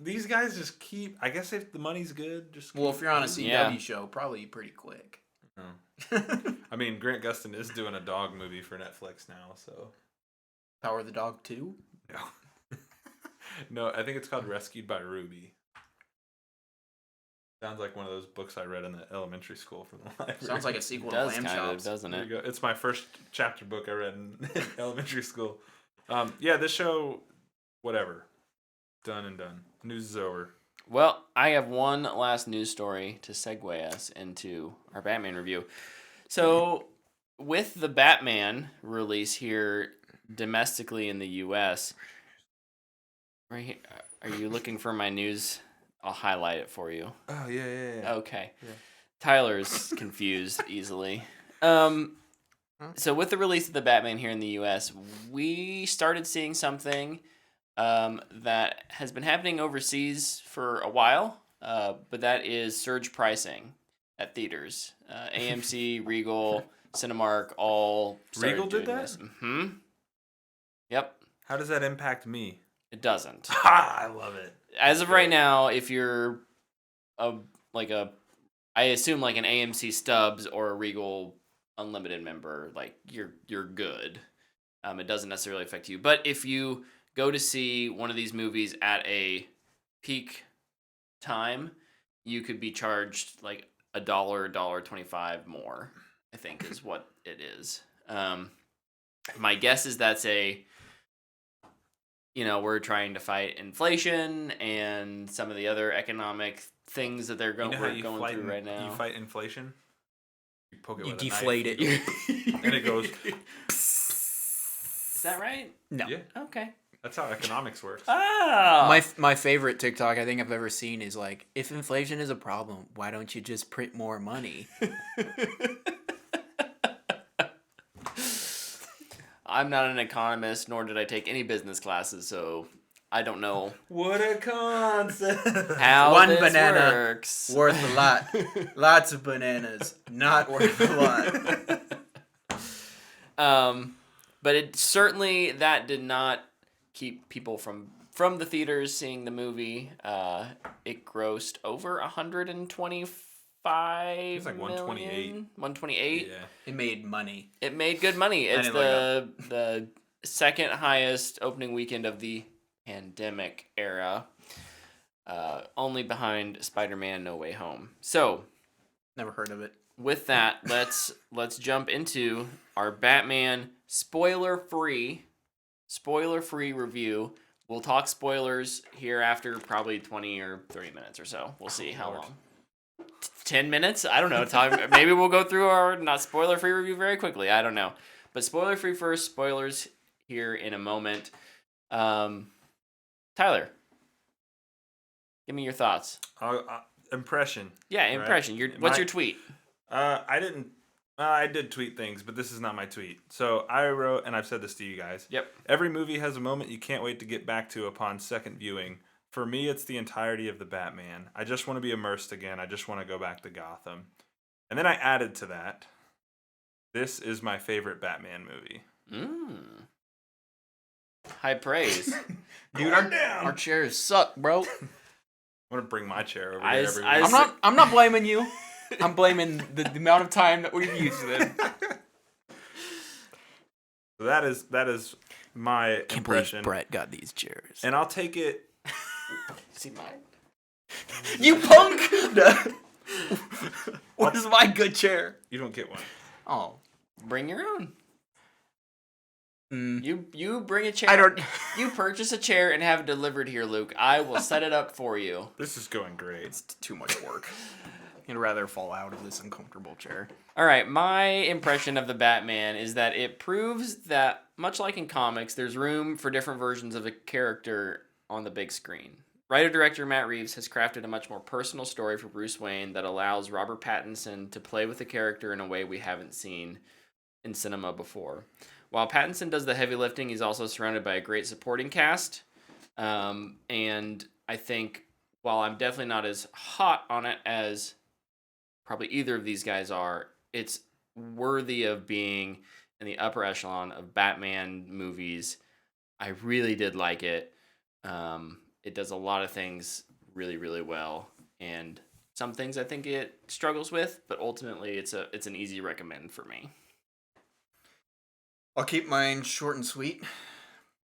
These guys just keep, I guess if the money's good, just keep. Well, if you're on a CW show, probably pretty quick. Oh. I mean, Grant Gustin is doing a dog movie for Netflix now, so. Power of the Dog 2? No. No, I think it's called Rescued by Ruby. Sounds like one of those books I read in the elementary school from the library. Sounds like a sequel to Lamb Chops, doesn't it? It's my first chapter book I read in elementary school. Yeah, this show, whatever. Done and done. News is over. Well, I have one last news story to segue us into our Batman review. So, with the Batman release here domestically in the U.S., right here, are you looking for my news? I'll highlight it for you. Oh, yeah. Okay. Yeah. Tyler's confused easily. So with the release of the Batman here in the U.S., we started seeing something that has been happening overseas for a while, but that is surge pricing at theaters. AMC, Regal, Cinemark, all started Regal did doing that? this. Mm-hmm. Yep. How does that impact me? It doesn't. I love it. As of right now, if you're I assume like an AMC Stubs or a Regal Unlimited member, like you're good. It doesn't necessarily affect you. But if you go to see one of these movies at a peak time, you could be charged like $1.25 more, I think is what it is. My guess is that's we're trying to fight inflation and some of the other economic things that we're going through right now. You fight inflation? You poke it You with a deflate knife, it. and it goes. Is that right? No. Yeah, Okay. that's how economics works. Oh. My favorite TikTok I think I've ever seen is like, if inflation is a problem, why don't you just print more money? I'm not an economist, nor did I take any business classes, so I don't know What a concept! how One this banana works. Worth a lot. Lots of bananas. Not worth a lot. But it certainly that did not keep people from the theaters seeing the movie. It grossed over 125. It's like 128. 128. Yeah. It made money. It made good money. It's didn't the second highest opening weekend of the pandemic era, only behind Spider-Man: No Way Home. So, Never heard of it. with that, let's jump into our Batman spoiler-free review. We'll talk spoilers here after probably 20 or 30 minutes or so. We'll see how long. 10 minutes? I don't know. Maybe we'll go through our not spoiler-free review very quickly. I don't know. But spoiler-free first, spoilers here in a moment. Tyler, give me your thoughts. Impression. Yeah, impression. Right. What's your tweet? I did tweet things, but this is not my tweet. So I wrote, and I've said this to you guys. Yep. Every movie has a moment you can't wait to get back to upon second viewing. For me, it's the entirety of the Batman. I just want to be immersed again. I just want to go back to Gotham. And then I added to that, this is my favorite Batman movie. High praise. Dude, our chairs suck, bro. I'm gonna bring my chair over here every week. I'm not blaming you. I'm blaming the amount of time that we've used them. So that is my Can't impression. believe Brett got these chairs. And I'll take it. See mine. You punk! What is my good chair? You don't get one. Oh. Bring your own. Mm. You bring a chair. I don't. You purchase a chair and have it delivered here, Luke. I will set it up for you. This is going great. It's too much work. I'd rather fall out of this uncomfortable chair. All right, my impression of the Batman is that it proves that, much like in comics, there's room for different versions of a character on the big screen. Writer-director Matt Reeves has crafted a much more personal story for Bruce Wayne that allows Robert Pattinson to play with the character in a way we haven't seen in cinema before. While Pattinson does the heavy lifting, he's also surrounded by a great supporting cast. And I think, while I'm definitely not as hot on it as probably either of these guys are, it's worthy of being in the upper echelon of Batman movies. I really did like it. It does a lot of things really, really well, and some things I think it struggles with, but ultimately it's an easy recommend for me. I'll keep mine short and sweet.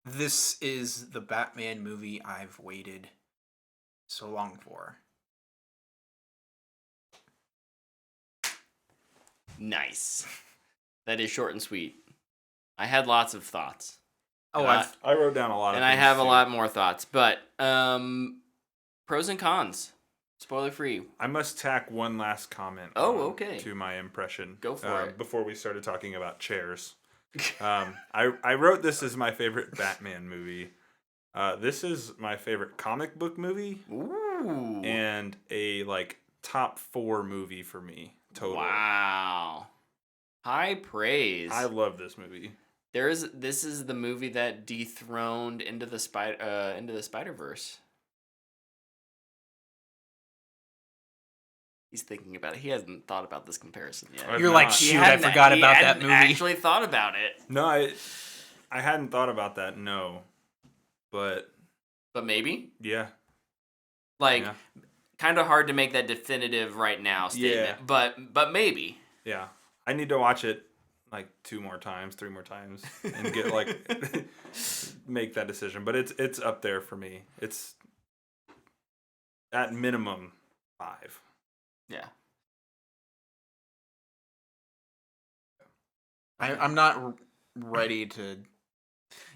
This is the Batman movie I've waited so long for. Nice. That is short and sweet. I had lots of thoughts. Oh, I wrote down a lot of and things I have too. a lot more thoughts, but pros and cons, spoiler free. I must tack one last comment. Okay. To my impression. Go for it. Before we started talking about chairs, I wrote this as my favorite Batman movie. This is my favorite comic book movie. Ooh. And a top 4 movie for me total. Wow. High praise. I love this movie. This is the movie that dethroned into the Spider-Verse. He's thinking about it. He hasn't thought about this comparison yet. You're like, shoot, I forgot about that movie. Actually thought about it. No, I hadn't thought about that. No, but maybe. Yeah. Kind of hard to make that definitive right now statement. Yeah. But maybe. Yeah, I need to watch it 2 more times, 3 more times, and get make that decision. But it's up there for me. It's at minimum 5. Yeah. I'm not ready to.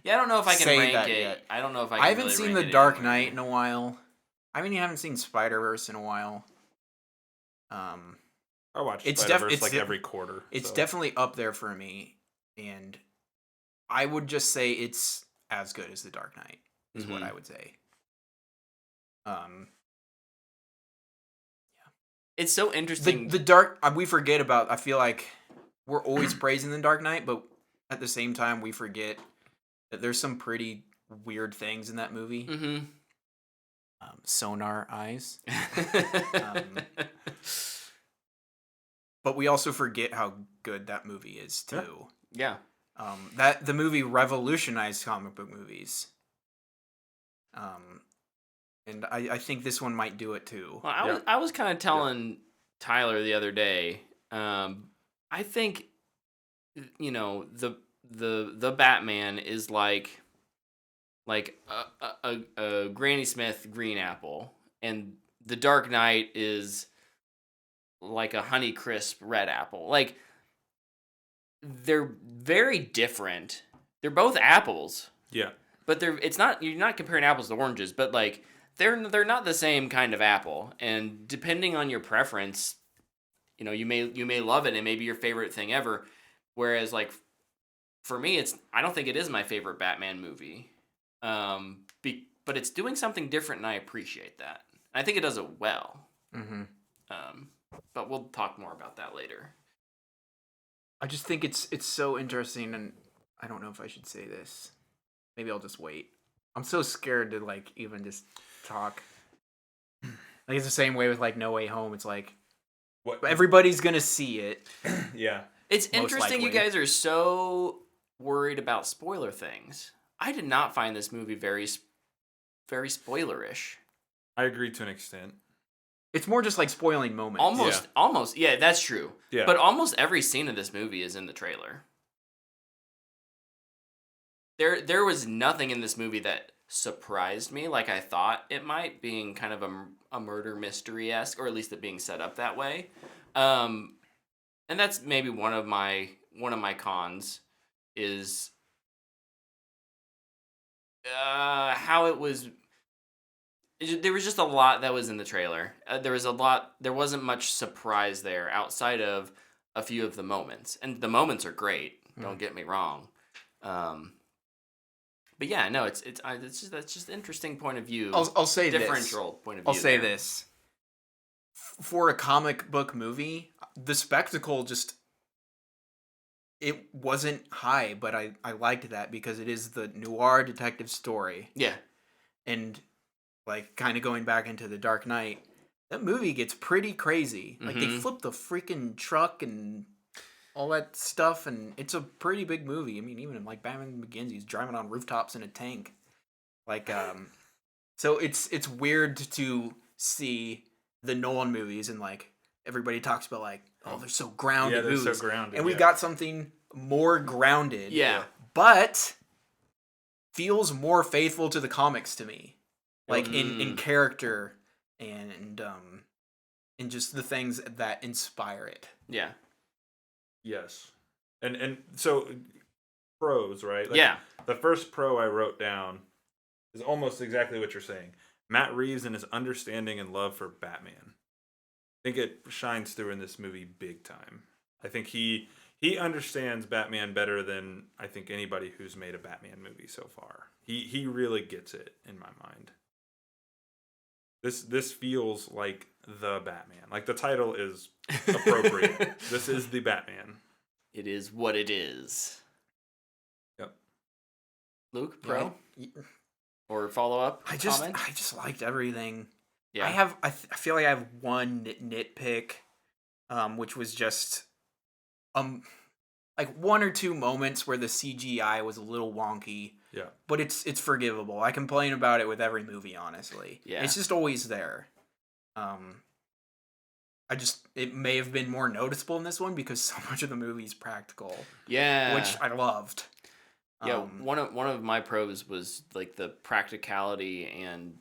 Yeah, I don't know if I can say rank that it. yet. I don't know if I. I Can haven't really seen rank The it Dark anywhere. Knight in a while. I mean, you haven't seen Spider-Verse in a while. I watch It's Spider-Verse every quarter. It's so. definitely up there for me, and I would just say it's as good as The Dark Knight. Is what I would say. It's so interesting. The Dark. We forget about. I feel like we're always praising The Dark Knight, but at the same time, we forget that there's some pretty weird things in that movie. Mm-hmm. Sonar eyes. But we also forget how good that movie is too. Yeah. That the movie revolutionized comic book movies. And I think this one might do it too. Well, I was kind of telling Tyler the other day. I think, the Batman is like a Granny Smith green apple, and the Dark Knight is like a Honeycrisp red apple. Like, they're very different. They're both apples. Yeah. But you're not comparing apples to oranges, but they're not the same kind of apple. And depending on your preference, you may love it and maybe your favorite thing ever. Whereas for me, I don't think it is my favorite Batman movie. But it's doing something different, and I appreciate that. I think it does it well. Mm-hmm. But we'll talk more about that later. I just think it's so interesting, and I don't know if I should say this. Maybe I'll just wait. I'm so scared to even just talk. It's the same way with No Way Home. It's what everybody's gonna see it. Yeah. It's Most interesting you likely. guys are so worried about spoiler things. I did not find this movie very, very spoilerish. I agree to an extent. It's more just spoiling moments. Almost, yeah, that's true. Yeah. But almost every scene of this movie is in the trailer. There was nothing in this movie that surprised me like I thought it might, being kind of a murder mystery-esque, or at least it being set up that way. And that's maybe one of my cons is how it was. There was just a lot that was in the trailer. There wasn't much surprise there outside of a few of the moments, and the moments are great. Don't get me wrong. But yeah, no, that's just an interesting point of view. I'll say differential this. point of view. I'll say there. this. For a comic book movie, the spectacle it wasn't high, but I liked that because it is the noir detective story. Yeah. And kind of going back into The Dark Knight, that movie gets pretty crazy. They flip the freaking truck and all that stuff, and it's a pretty big movie. I mean, even in Batman Begins, he's driving on rooftops in a tank. So it's weird to see the Nolan movies and everybody talks about they're so grounded. Yeah, they're movies. so grounded. And we got something more grounded. Yeah. But feels more faithful to the comics to me. In character and just the things that inspire it. Yeah. Yes. And so pros, right? Like, yeah. The first pro I wrote down is almost exactly what you're saying. Matt Reeves and his understanding and love for Batman. I think it shines through in this movie big time. I think he understands Batman better than I think anybody who's made a Batman movie so far. He really gets it in my mind. This feels like the Batman. Like the title is appropriate. This is the Batman. It is what it is. Yep. Luke, pro Yeah, or follow up? I comment? just liked everything. Yeah. I feel like I have one nitpick, which was just like one or two moments where the CGI was a little wonky. Yeah. But it's forgivable. I complain about it with every movie, honestly. Yeah. It's just always there. It may have been more noticeable in this one because so much of the movie is practical. Yeah. Which I loved. Yeah, one of my pros was like the practicality and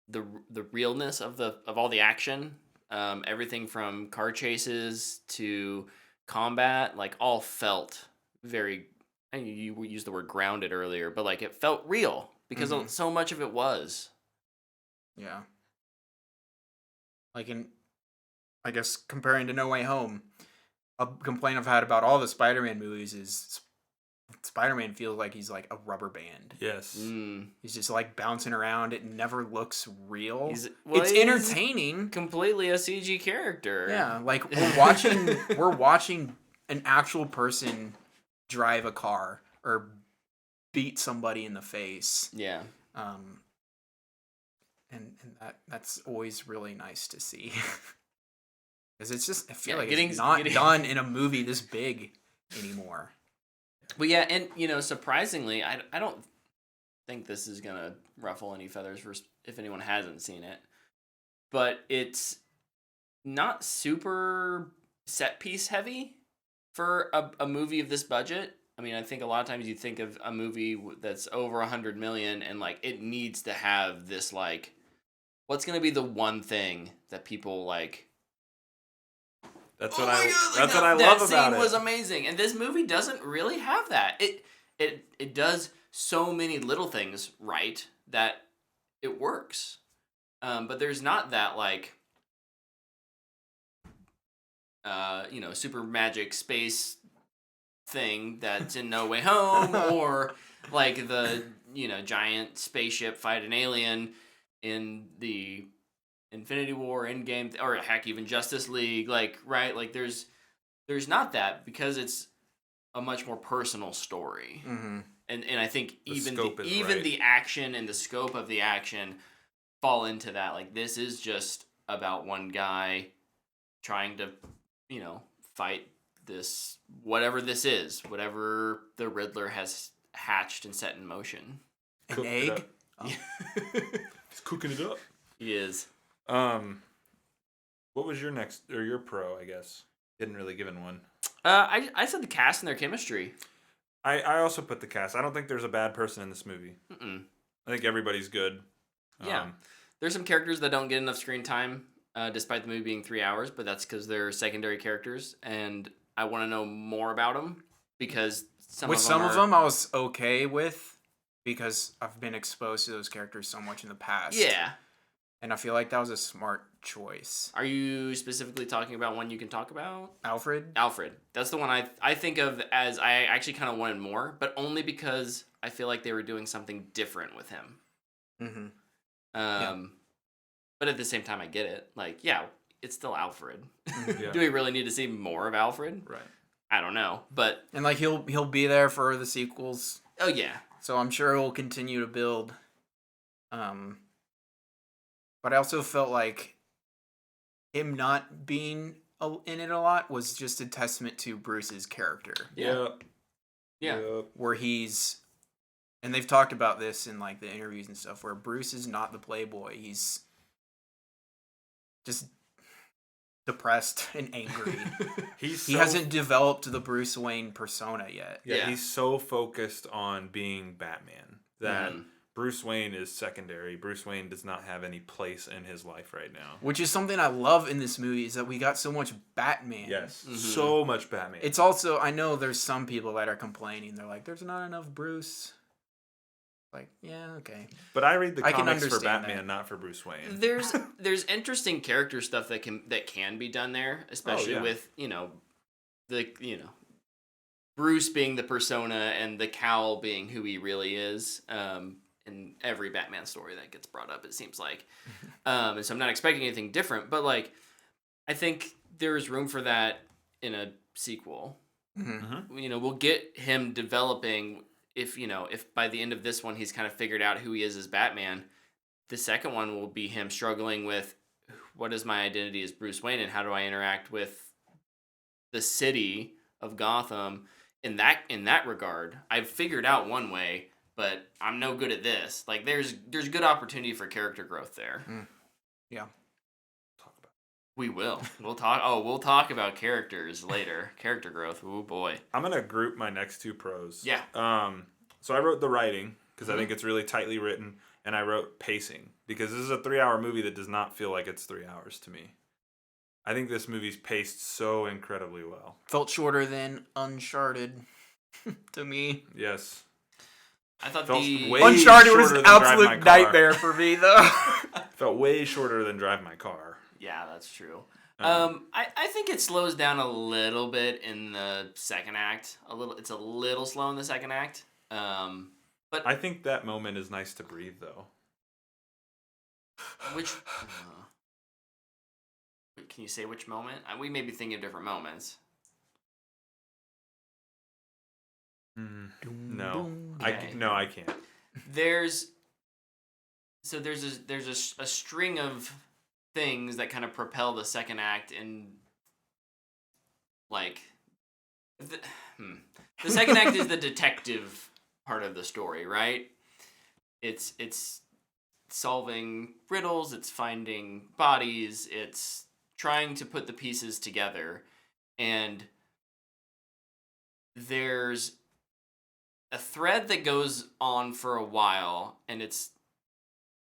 the realness of all the action. Everything from car chases to combat, like all felt very. I mean, you used the word grounded earlier, but like it felt real because so much of it was. Yeah. Like I guess comparing to No Way Home, a complaint I've had about all the Spider-Man movies is Spider-Man feels like he's like a rubber band. Yes. He's just like bouncing around. It never looks real. He's entertaining. Completely a CG character. Yeah, like we're watching an actual person drive a car or beat somebody in the face. Yeah. And that's always really nice to see. Because it's just, I feel like getting it's not done in a movie this big anymore. But yeah, and surprisingly, I don't think this is gonna ruffle any feathers for if anyone hasn't seen it. But it's not super set piece heavy for a movie of this budget. I mean, I think a lot of times you think of a movie that's over $100 million and like it needs to have this like, what's gonna be the one thing that people like. That's what I love about it. That scene was amazing, and this movie doesn't really have that. It does so many little things right that it works, but there's not that like super magic space thing that's in No Way Home or like the giant spaceship fight an alien in the Infinity War, Endgame, or heck, even Justice League, like, right? Like, there's not that because it's a much more personal story. Mm-hmm. And I think even right. the action and the scope of the action fall into that. Like, this is just about one guy trying to, fight this, whatever this is, whatever the Riddler has hatched and set in motion. An egg? Oh. He's cooking it up. He is. What was your your pro, I guess? Didn't really give in one. I said the cast and their chemistry. I also put the cast. I don't think there's a bad person in this movie. Mm-mm. I think everybody's good. Yeah. There's some characters that don't get enough screen time, despite the movie being 3 hours, but that's because they're secondary characters, and I want to know more about them because some of them I was okay with because I've been exposed to those characters so much in the past. Yeah. And I feel like that was a smart choice. Are you specifically talking about one you can talk about? Alfred? That's the one I think of as I actually kind of wanted more, but only because I feel like they were doing something different with him. Mm-hmm. But at the same time, I get it. Like, yeah, it's still Alfred. Yeah. Do we really need to see more of Alfred? Right. I don't know, but and like he'll be there for the sequels. Oh yeah. So I'm sure he'll continue to build. But I also felt like him not being in it a lot was just a testament to Bruce's character. Yeah. Where he's, and they've talked about this in like the interviews and stuff, where Bruce is not the playboy. He's just depressed and angry. He hasn't developed the Bruce Wayne persona yet. Yeah, he's so focused on being Batman that Bruce Wayne is secondary. Bruce Wayne does not have any place in his life right now. Which is something I love in this movie, is that we got so much Batman. Yes, so much Batman. It's also, I know there's some people that are complaining. They're like, there's not enough Bruce. Like, yeah, okay. But I read the I can comics for understand Batman, that. not for Bruce Wayne. There's interesting character stuff that can be done there, especially with Bruce being the persona and the cowl being who he really is. In every Batman story that gets brought up, it seems like. And so I'm not expecting anything different, but like, I think there is room for that in a sequel. Mm-hmm. We'll get him developing if by the end of this one he's kind of figured out who he is as Batman. The second one will be him struggling with what is my identity as Bruce Wayne and how do I interact with the city of Gotham in that regard. I've figured out one way, but I'm no good at this. Like there's good opportunity for character growth there. Yeah. We will. We'll talk about characters later. Character growth. Oh boy. I'm gonna group my next two pros. Yeah. So I wrote the writing because I think it's really tightly written, and I wrote pacing because this is a 3-hour movie that does not feel like it's 3 hours to me. I think this movie's paced so incredibly well. Felt shorter than Uncharted to me. Yes. I thought Uncharted was an absolute nightmare for me, though. Felt way shorter than Drive My Car. Yeah, that's true. I think it slows down a little bit in the second act. It's a little slow in the second act. But I think that moment is nice to breathe, though. Which? Can you say which moment? We may be thinking of different moments. No, Okay. I can't. There's a string of things that kind of propel the second act in like the second act is the detective part of the story, right? It's solving riddles, it's finding bodies, it's trying to put the pieces together, and there's a thread that goes on for a while, and it's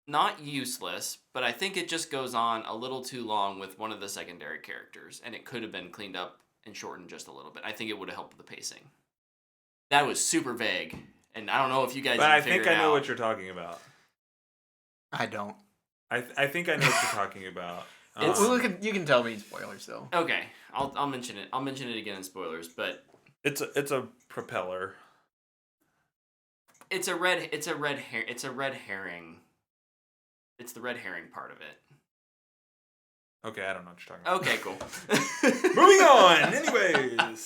not useless, but I think it just goes on a little too long with one of the secondary characters, and it could have been cleaned up and shortened just a little bit. I think it would have helped with the pacing. That was super vague, and I don't know if you guys. But I think I know what you're talking about. I don't. I think I know what you're talking about. You can tell me spoilers though. Okay, I'll mention it. I'll mention it again in spoilers, but it's a propeller. It's a red herring. It's the red herring part of it. Okay, I don't know what you're talking about. Okay, cool. Moving on. Anyways,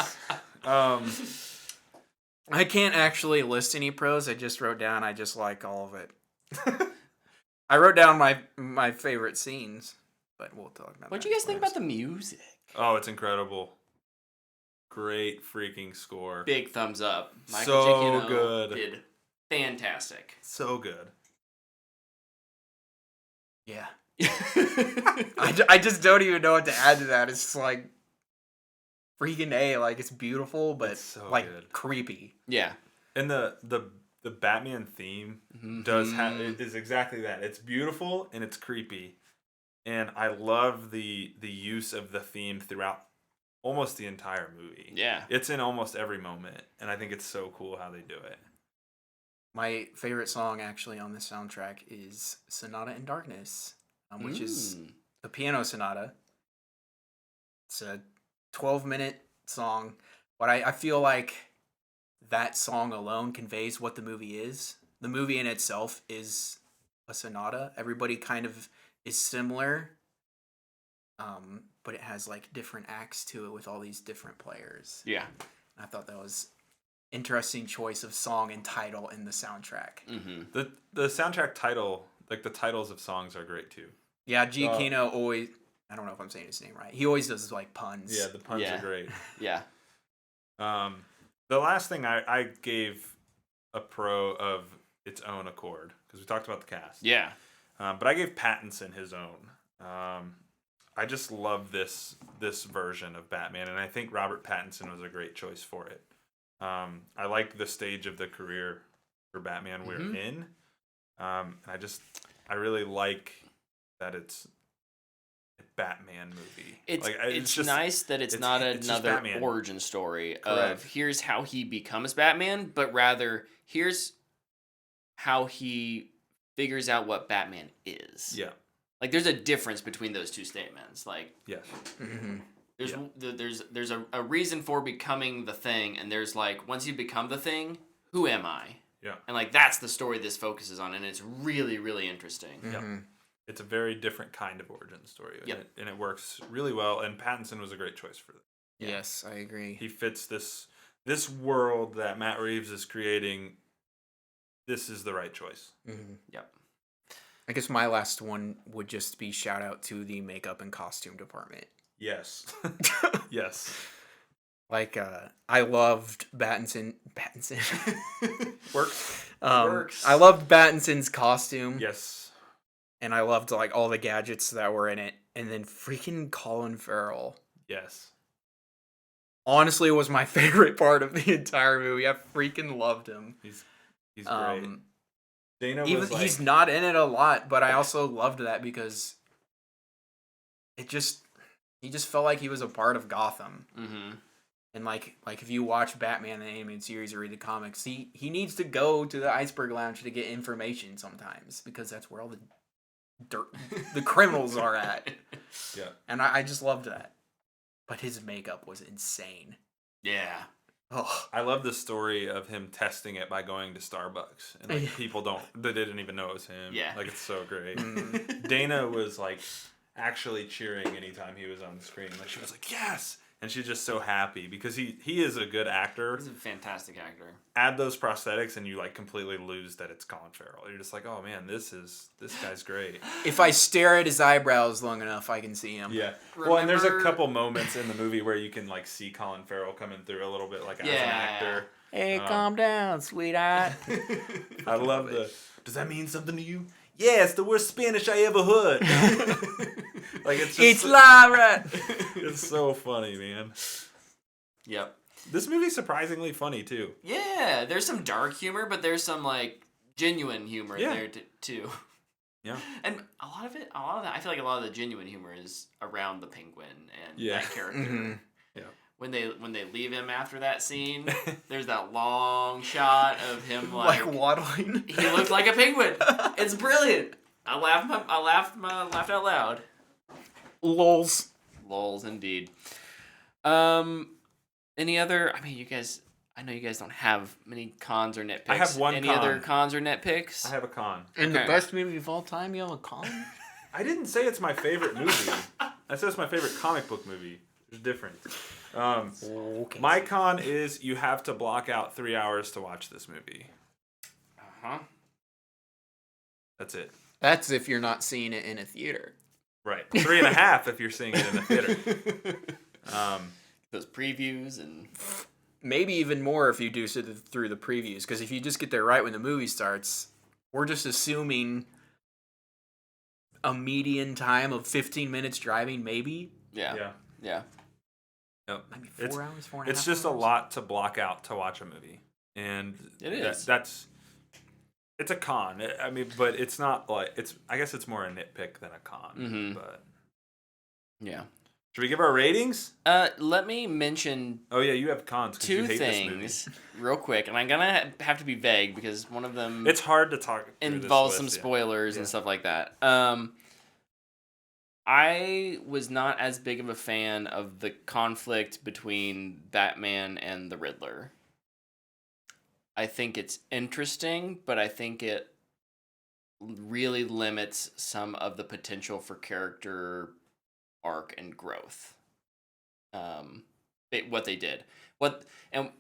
I can't actually list any pros. I just wrote down I just like all of it. I wrote down my favorite scenes, but we'll talk about. What'd you guys think about the music? Oh, it's incredible. Great freaking score. Big thumbs up. Michael Giacchino good. Did fantastic. So good. Yeah. I just don't even know what to add to that. It's just like freaking A, like it's beautiful, but so like good. Creepy. Yeah. And the Batman theme is exactly that. It's beautiful and it's creepy. And I love the use of the theme throughout almost the entire movie. Yeah. It's in almost every moment, and I think it's so cool how they do it. My favorite song actually on this soundtrack is Sonata in Darkness, which is the piano sonata. It's a 12-minute song, but I feel like that song alone conveys what the movie is. The movie in itself is a sonata. Everybody kind of is similar, but it has like different acts to it with all these different players. Yeah. I thought that was interesting choice of song and title in the soundtrack. Mm-hmm. The soundtrack title, like the titles of songs, are great too. Yeah, Giacchino always. I don't know if I'm saying his name right. He always does like puns. Yeah, the puns are great. Yeah. The last thing I gave a pro of its own accord because we talked about the cast. Yeah. But I gave Pattinson his own. I just love this version of Batman, and I think Robert Pattinson was a great choice for it. I like the stage of the career for Batman we're in. And I really like that it's a Batman movie. It's nice that it's not another origin story of here's how he becomes Batman, but rather here's how he figures out what Batman is. Yeah. Like there's a difference between those two statements. Like yes. There's a reason for becoming the thing, and there's like once you become the thing, who am I? Yeah. And like that's the story this focuses on, and it's really, really interesting. Yeah. It's a very different kind of origin story. And it works really well, and Pattinson was a great choice for that. Yeah. Yes, I agree. He fits this world that Matt Reeves is creating. This is the right choice. Yep. I guess my last one would just be shout out to the makeup and costume department. Yes. Yes. Like, I loved Pattinson. Works. Works. I loved Pattinson's costume. Yes. And I loved, like, all the gadgets that were in it. And then freaking Colin Farrell. Yes. Honestly, was my favorite part of the entire movie. I freaking loved him. He's great. Dana even was like, he's not in it a lot, but I also loved that because he just felt like he was a part of Gotham. And like if you watch Batman the animated series or read the comics, he needs to go to the Iceberg Lounge to get information sometimes because that's where all the criminals are at. Yeah. And I just loved that. But his makeup was insane. Yeah. Oh. I love the story of him testing it by going to Starbucks and like people they didn't even know it was him. Yeah. Like it's so great. Dana was like actually cheering anytime he was on the screen. Like she was like, yes! And she's just so happy because he is a good actor. He's a fantastic actor. Add those prosthetics and you like completely lose that it's Colin Farrell. You're just like, oh man, this guy's great. If I stare at his eyebrows long enough, I can see him. Yeah. Well, and there's a couple moments in the movie where you can like see Colin Farrell coming through a little bit like as an actor. Hey, calm down, sweetheart. I love does that mean something to you? Yeah, it's the worst Spanish I ever heard. Like it's Lara. It's so funny, man. Yep. This movie's surprisingly funny too. Yeah, there's some dark humor, but there's some like genuine humor there too. Yeah. And a lot of that, I feel like a lot of the genuine humor is around the Penguin and that character. Yeah. When they leave him after that scene, there's that long shot of him like waddling. He looks like a penguin. It's brilliant. I laughed out loud. Lols indeed. Any other? I mean, you guys. I know you guys don't have many cons or nitpicks. I have one. Any other cons or nitpicks? I have a con. In the best movie of all time, you have a con? I didn't say it's my favorite movie. I said it's my favorite comic book movie. There's a difference. Okay. My con is you have to block out 3 hours to watch this movie. That's it. That's if you're not seeing it in a theater. Right. 3.5 if you're seeing it in the theater. Those previews and maybe even more if you do sit through the previews. Because if you just get there right when the movie starts, we're just assuming a median time of 15 minutes driving, maybe. Yeah. Yep. Maybe 4 hours, 4.5 It's just hours? a lot to block out to watch a movie. And it is. It's a con. I mean, but it's not like I guess it's more a nitpick than a con. But yeah. Should we give our ratings? Let me mention. Oh yeah, you have cons. 'Cause two you hate things real quick, and I'm gonna have to be vague because one of them it's hard to talk. Involves some spoilers and stuff like that. I was not as big of a fan of the conflict between Batman and the Riddler. I think it's interesting, but I think it really limits some of the potential for character arc and growth. What they did. And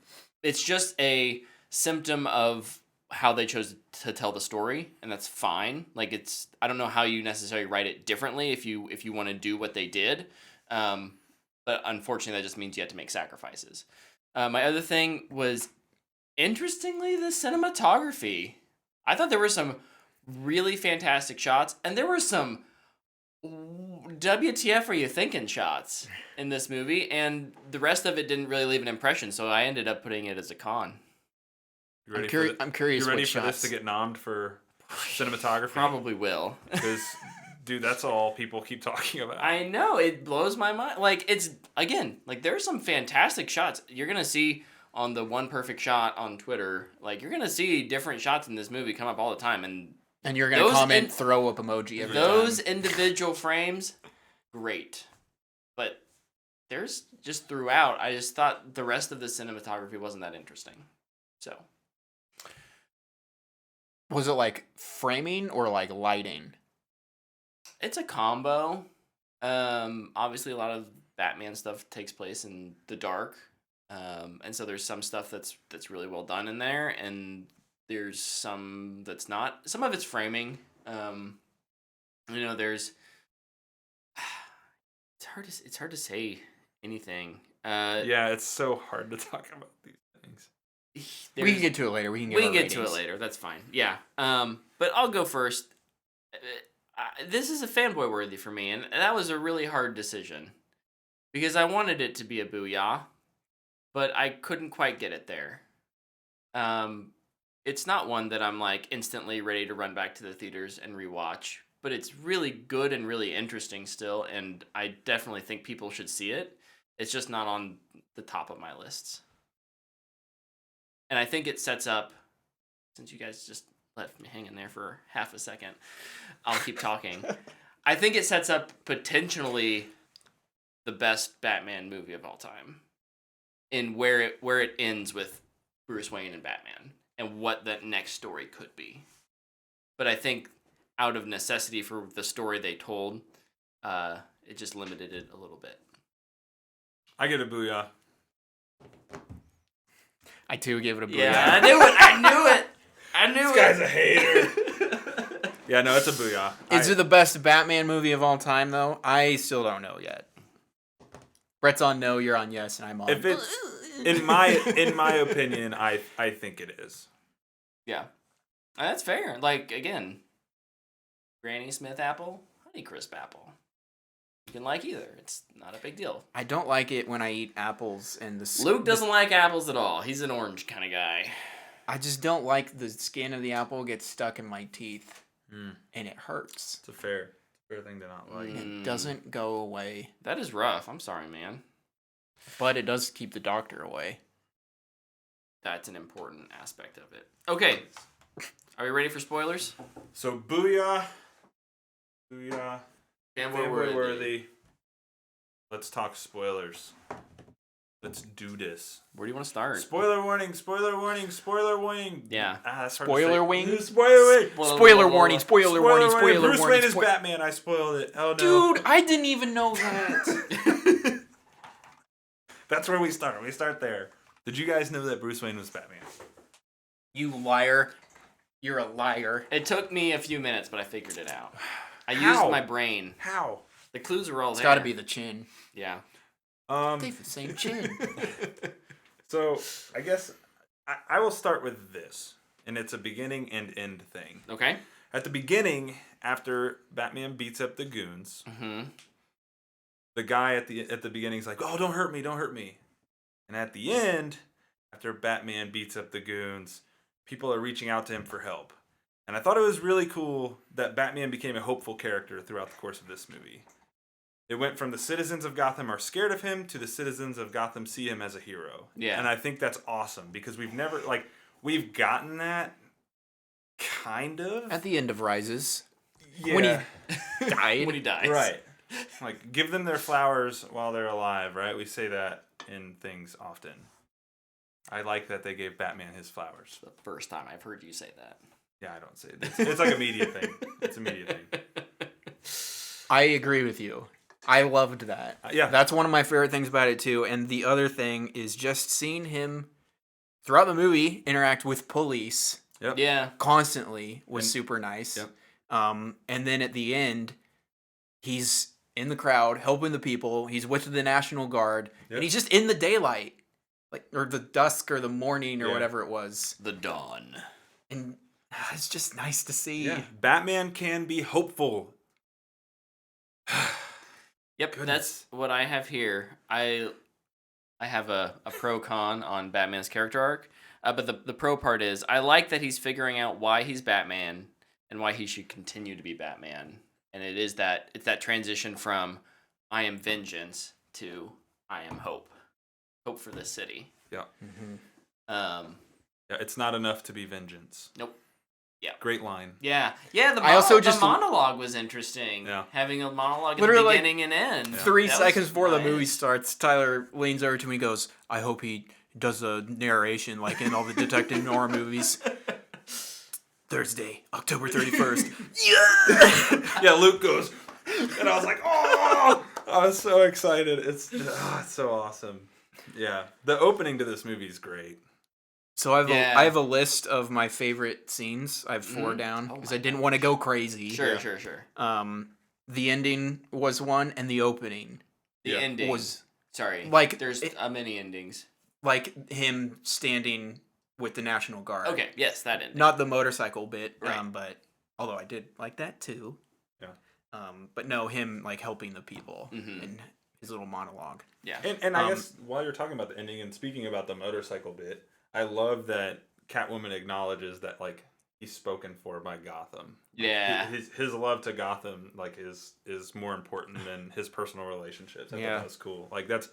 it's just a symptom of how they chose to tell the story, and that's fine. Like I don't know how you necessarily write it differently if you want to do what they did. But unfortunately that just means you have to make sacrifices. My other thing was, interestingly, the cinematography. I thought there were some really fantastic shots, and there were some WTF are you thinking shots in this movie, and the rest of it didn't really leave an impression, so I ended up putting it as a con. I'm curious. You ready what for shots? this to get nommed for cinematography? Probably will. Because, dude, that's all people keep talking about. I know, it blows my mind. Like, it's, again, like, there's some fantastic shots. You're going to see on the One Perfect Shot on Twitter, like, you're going to see different shots in this movie come up all the time. And you're going to comment, throw up emoji every time. Those individual frames, great. But there's just throughout, I just thought the rest of the cinematography wasn't that interesting. So. Was it like framing or like lighting? It's a combo. Obviously, a lot of Batman stuff takes place in the dark, and so there's some stuff that's really well done in there, and there's some that's not. Some of it's framing. There's. It's hard to say anything. Yeah, it's so hard to talk about these things. We can get to it later. We can get to it later. That's fine. Yeah. But I'll go first. This is a fanboy worthy for me, and that was a really hard decision because I wanted it to be a booyah, but I couldn't quite get it there. It's not one that I'm like instantly ready to run back to the theaters and rewatch, but it's really good and really interesting still, and I definitely think people should see it. It's just not on the top of my lists. And I think it sets up, since you guys just left me hanging there for half a second, I'll keep talking. I think it sets up potentially the best Batman movie of all time, in where it ends with Bruce Wayne and Batman, and what that next story could be. But I think out of necessity for the story they told, it just limited it a little bit. I get a booyah. I too give it a booyah. Yeah, I knew it. This guy's a hater. Yeah, no, it's a booyah. Is it the best Batman movie of all time, though? I still don't know yet. Brett's on no, you're on yes, and I'm on. If it's in my opinion, I think it is. Yeah, that's fair. Like, again, Granny Smith apple, Honeycrisp apple. You can like either. It's not a big deal. I don't like it when I eat apples and the Luke doesn't like apples at all. He's an orange kind of guy. I just don't like the skin of the apple gets stuck in my teeth, and it hurts. It's a fair thing to not like. It doesn't go away. That is rough. I'm sorry, man. But it does keep the doctor away. That's an important aspect of it. Okay. Are we ready for spoilers? So, booyah. Fanboy worthy. Let's talk spoilers. Let's do this. Where do you want to start? Spoiler warning. Yeah. That's hard Spoiler to say. wing? Spoiler wing. Spoiler warning. Spoiler warning. Bruce Wayne is Batman. I spoiled it. Oh, no. Dude, I didn't even know that. That's where we start. We start there. Did you guys know that Bruce Wayne was Batman? You liar. You're a liar. It took me a few minutes, but I figured it out. I How? used my brain. How? The clues are all It's there. got to be the chin. Yeah. They have the same chin. So, I guess I will start with this, and it's a beginning and end thing. Okay. At the beginning, after Batman beats up the goons, the guy at the beginning is like, "Oh, don't hurt me." And at the end, after Batman beats up the goons, people are reaching out to him for help. And I thought it was really cool that Batman became a hopeful character throughout the course of this movie. It went from the citizens of Gotham are scared of him to the citizens of Gotham see him as a hero. Yeah. And I think that's awesome because we've gotten that kind of At the end of Rises. Yeah. When he died. When he dies. Right. Like, give them their flowers while they're alive, right? We say that in things often. I like that they gave Batman his flowers. The first time I've heard you say that. Yeah, I don't say it. It's like a media thing. It's a media thing. I agree with you. I loved that. Yeah. That's one of my favorite things about it, too. And the other thing is just seeing him, throughout the movie, interact with police Yep. Yeah. constantly was super nice. Yep. And then at the end, he's in the crowd, helping the people. He's with the National Guard. Yep. And he's just in the daylight. Or the dusk or the morning or Yeah. whatever it was. The dawn. And it's just nice to see. Yeah. Batman can be hopeful. Yep, Goodness. That's what I have here. I have a pro con on Batman's character arc, but the pro part is I like that he's figuring out why he's Batman, and why he should continue to be Batman. And it's that transition from I am vengeance to I am hope. Hope for this city. Yeah. Yeah, it's not enough to be vengeance. Nope. Yeah. Great line. Yeah. The monologue was interesting. Yeah. Having a monologue at Literally, the beginning and end. Yeah. 3 seconds before the movie starts, Tyler leans over to me and goes, I hope he does a narration like in all the Detective Noir movies. Thursday, October 31st. Yeah, Luke goes, and I was like, oh! I was so excited. It's so awesome. Yeah, the opening to this movie is great. So I have a list of my favorite scenes. I have 4 down because I didn't want to go crazy. Sure. The ending was one, and the opening. The ending was like there's many endings. Like him standing with the National Guard. Okay, yes, that ending. Not the motorcycle bit, right. But although I did like that too. Yeah. But no, him like helping the people in his little monologue. Yeah. And I guess while you're talking about the ending and speaking about the motorcycle bit, I love that Catwoman acknowledges that like he's spoken for by Gotham. Yeah. His love to Gotham like is more important than his personal relationships. I thought that was cool. Like that's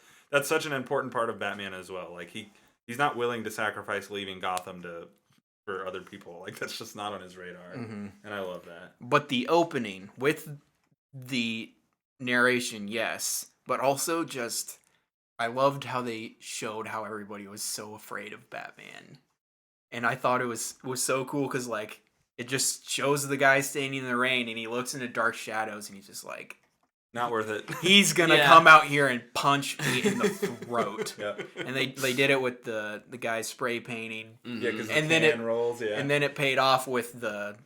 such an important part of Batman as well. Like he's not willing to sacrifice leaving Gotham for other people. Like that's just not on his radar. And I love that. But the opening with the narration, yes, but also just I loved how they showed how everybody was so afraid of Batman. And I thought it was so cool because, like, it just shows the guy standing in the rain and he looks into dark shadows and he's just like... Not worth it. He's going to come out here and punch me in the throat. Yeah. And they did it with the guy spray painting. Yeah, because rolls, yeah. And then it paid off with the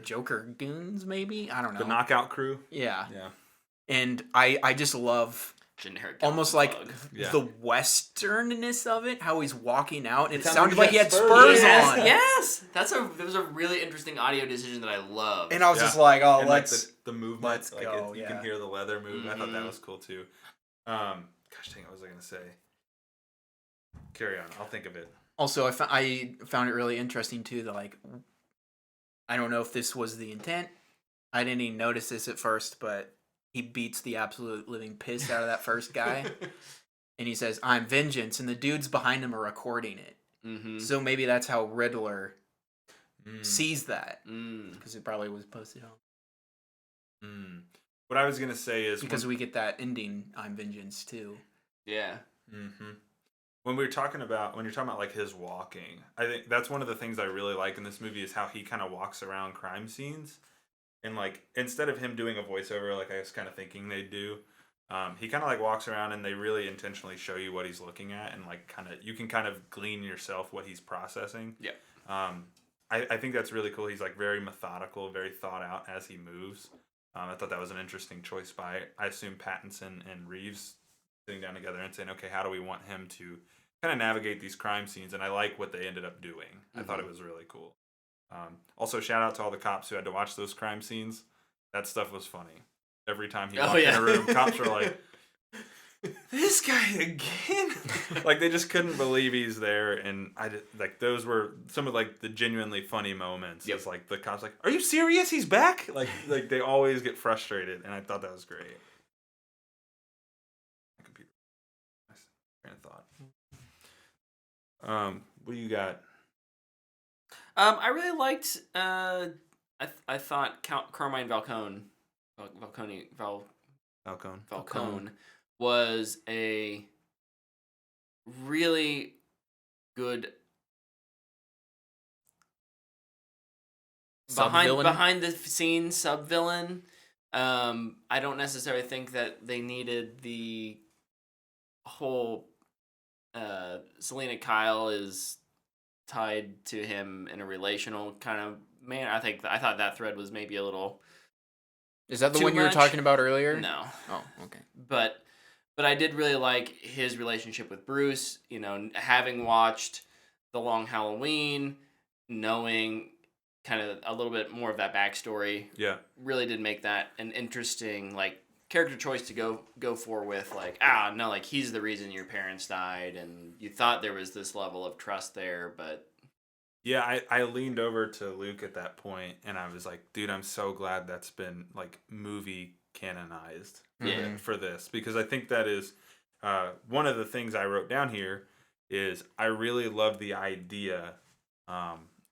Joker goons, maybe? I don't know. The knockout crew? Yeah. Yeah. And I just love... generic almost like yeah. the westernness of it, how he's walking out, and it sounded like he had spurs on. Yes, that was a really interesting audio decision that I loved. And I was just like, oh, and let's like the movement, let's like go. You can hear the leather move. I thought that was cool too. Gosh dang, what was I gonna say? Carry on. I'll think of it. Also, I found it really interesting too. That like, I don't know if this was the intent. I didn't even notice this at first, but he beats the absolute living piss out of that first guy. And he says, I'm vengeance. And the dudes behind him are recording it. Mm-hmm. So maybe that's how Riddler sees that. Because it probably was posted on. What I was going to say is... Because we get that ending, I'm vengeance, too. Yeah. Mm-hmm. When you're talking about like his walking, I think that's one of the things I really like in this movie is how he kind of walks around crime scenes. And, like, instead of him doing a voiceover, like I was kind of thinking they'd do, he kind of, like, walks around and they really intentionally show you what he's looking at. And, like, you can kind of glean yourself what he's processing. Yeah. I think that's really cool. He's, like, very methodical, very thought out as he moves. I thought that was an interesting choice by, I assume, Pattinson and Reeves sitting down together and saying, okay, how do we want him to kind of navigate these crime scenes? And I like what they ended up doing. I thought it was really cool. Also, shout out to all the cops who had to watch those crime scenes. That stuff was funny. Every time he walked in a room, cops were like, "This guy again!" Like they just couldn't believe he's there. And those were some of like the genuinely funny moments. Yep. It's like the cops like, "Are you serious? He's back!" Like they always get frustrated, and I thought that was great. My computer. Nice train of thought. What do you got? I really liked. I thought Carmine Falcone was a really good behind the scenes sub villain. I don't necessarily think that they needed the whole Selena Kyle is tied to him in a relational kind of manner. I thought that thread was maybe a little. Is that the one you were talking about earlier? No. Oh, okay. But I did really like his relationship with Bruce. You know, having watched The Long Halloween, knowing kind of a little bit more of that backstory. Yeah. Really did make that an interesting like character choice to go for with like no, like he's the reason your parents died and you thought there was this level of trust there, but Yeah, I leaned over to Luke at that point and I was like, dude, I'm so glad that's been like movie canonized for this, because I think that is one of the things I wrote down here is I really love the idea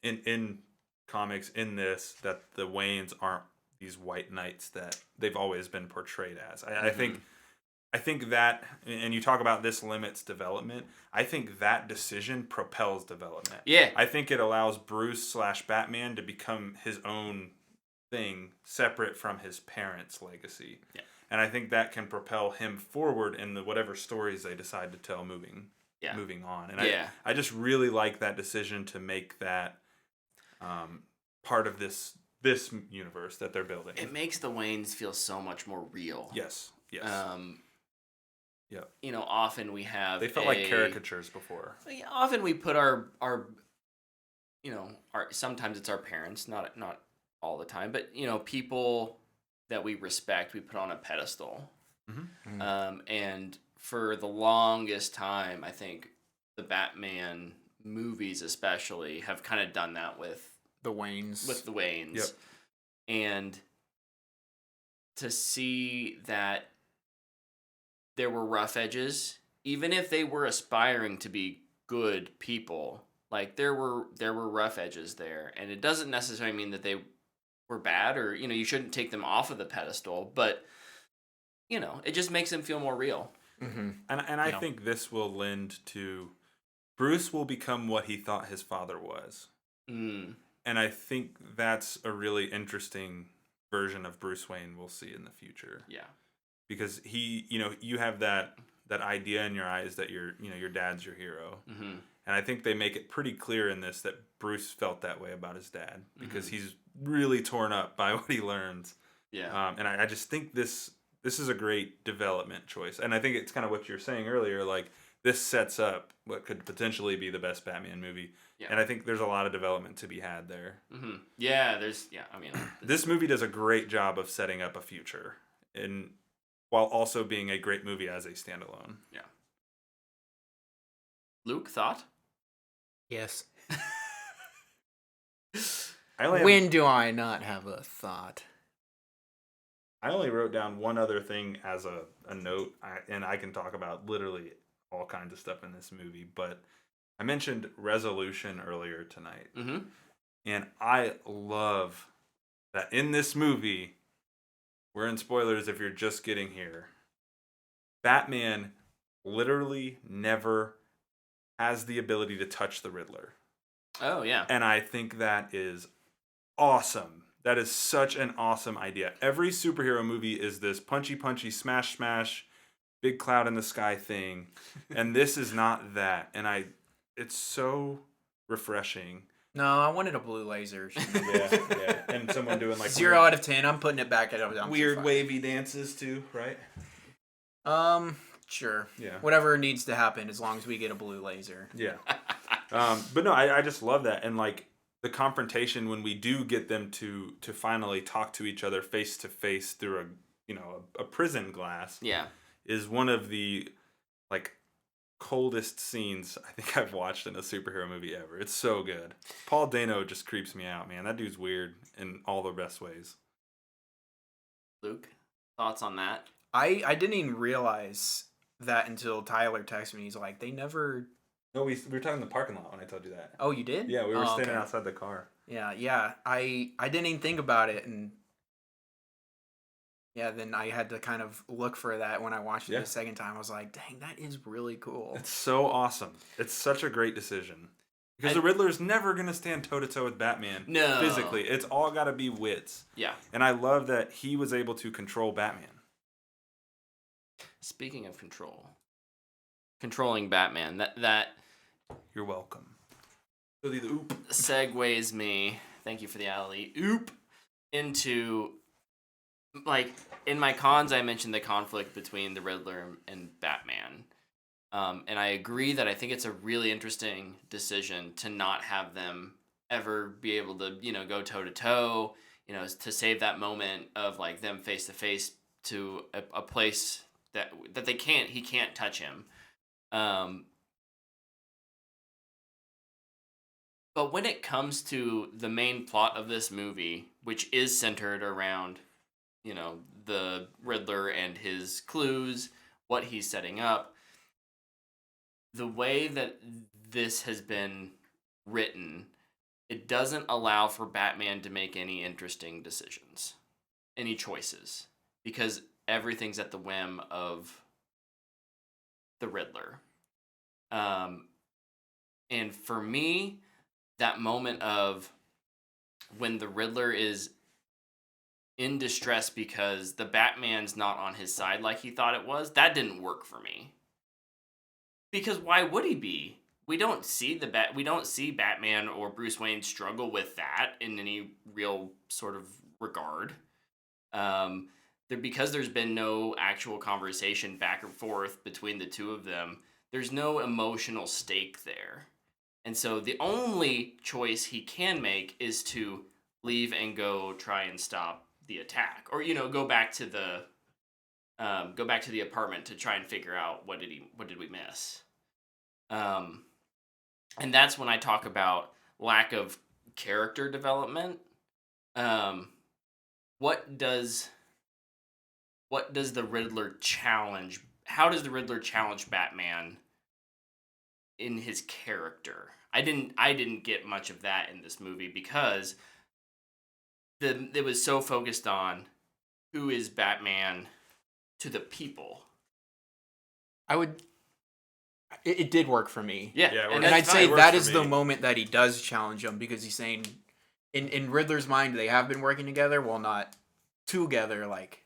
in comics in this that the Waynes aren't these white knights that they've always been portrayed as. I think that, and you talk about this limits development. I think that decision propels development. Yeah. I think it allows Bruce / Batman to become his own thing, separate from his parents' legacy. Yeah. And I think that can propel him forward in the whatever stories they decide to tell moving on. And I just really like that decision to make that part of this universe that they're building. It makes the Waynes feel so much more real. Yes. Yeah. You know, often we have they felt like caricatures before. Often we put our you know, sometimes it's our parents, not all the time, but you know, people that we respect, we put on a pedestal. And for the longest time, I think the Batman movies especially have kind of done that with the Waynes. Yep. And to see that there were rough edges, even if they were aspiring to be good people, like there were rough edges there, and it doesn't necessarily mean that they were bad, or you know, you shouldn't take them off of the pedestal, but you know, it just makes them feel more real. And I think this will lend to Bruce will become what he thought his father was. And I think that's a really interesting version of Bruce Wayne we'll see in the future. Yeah. Because he, you know, you have that idea in your eyes that your dad's your hero. And I think they make it pretty clear in this that Bruce felt that way about his dad because he's really torn up by what he learns. Yeah. And I just think this is a great development choice. And I think it's kind of what you're saying earlier, like this sets up what could potentially be the best Batman movie. Yeah. And I think there's a lot of development to be had there. Yeah, this movie does a great job of setting up a future, and while also being a great movie as a standalone. Yeah. Luke, thought? Yes. When do I not have a thought? I only wrote down one other thing as a note, and I can talk about literally all kinds of stuff in this movie, but I mentioned resolution earlier tonight. And I love that in this movie, we're in spoilers if you're just getting here, Batman literally never has the ability to touch the Riddler. Oh, yeah. And I think that is awesome. That is such an awesome idea. Every superhero movie is this punchy, smash, big cloud in the sky thing. And this is not that. And it's so refreshing. No, I wanted a blue laser. Yeah. And someone doing like 0 out of 10. I'm putting it back at weird wavy dances too, right? Sure. Yeah. Whatever needs to happen, as long as we get a blue laser. Yeah. But no, I just love that, and like the confrontation when we do get them to finally talk to each other face to face through a prison glass. Yeah. Is one of the like coldest scenes I think I've watched in a superhero movie ever. It's so good. Paul Dano just creeps me out, man. That dude's weird in all the best ways. Luke, thoughts on that? I didn't even realize that until Tyler texted me. He's like, they never... No, we were talking in the parking lot when I told you that. Oh, you did? Yeah, we were standing outside the car. Yeah. I didn't even think about it, and yeah, then I had to kind of look for that when I watched it the second time. I was like, dang, that is really cool. It's so awesome. It's such a great decision. Because the Riddler's never going to stand toe-to-toe with Batman. No. Physically. It's all got to be wits. Yeah. And I love that he was able to control Batman. Speaking of controlling Batman, that you're welcome. So the oop segues me. Thank you for the alley oop into like in my cons. I mentioned the conflict between the Riddler and Batman, and I agree that I think it's a really interesting decision to not have them ever be able to go toe to toe. To save that moment of like them face to face to a place that he can't touch him. But when it comes to the main plot of this movie, which is centered around, the Riddler and his clues, what he's setting up, the way that this has been written, it doesn't allow for Batman to make any interesting decisions, any choices, because everything's at the whim of the Riddler. And for me, that moment of when the Riddler is in distress because the Batman's not on his side like he thought it was, that didn't work for me. Because why would he be? We don't see Batman or Bruce Wayne struggle with that in any real sort of regard. Because there's been no actual conversation back and forth between the two of them, there's no emotional stake there. And so the only choice he can make is to leave and go try and stop the attack, or go back to the apartment to try and figure out what did we miss. And that's when I talk about lack of character development. What does the Riddler challenge? How does the Riddler challenge Batman in his character? I didn't get much of that in this movie because it was so focused on who is Batman to the people. It did work for me. Yeah, and I'd say that is the moment that he does challenge him, because he's saying, in Riddler's mind, they have been working together, well, not together, like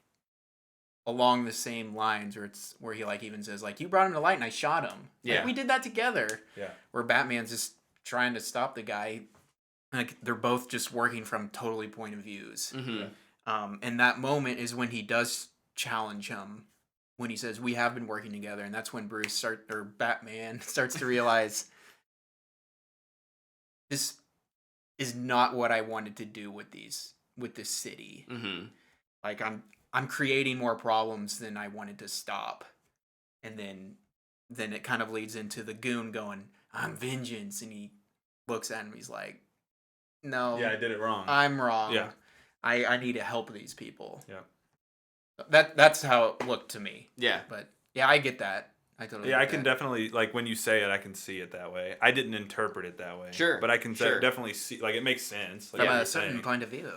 along the same lines, where he like even says like, you brought him to light and I shot him. Yeah, like, we did that together. Yeah, where Batman's just trying to stop the guy. Like, they're both just working from totally point of views. Mm-hmm. And that moment is when he does challenge him, when he says, we have been working together. And that's when Batman starts to realize, this is not what I wanted to do with this city. Mm-hmm. Like, I'm creating more problems than I wanted to stop. And then it kind of leads into the goon going, I'm vengeance. And he looks at him, he's like, no. Yeah, I did it wrong. I'm wrong. Yeah. I need to help these people. Yeah. That's how it looked to me. Yeah. But yeah, I get that. I totally I can definitely, like, when you say it, I can see it that way. I didn't interpret it that way. Sure. But I can definitely see, like, it makes sense. Like, from a certain point of view.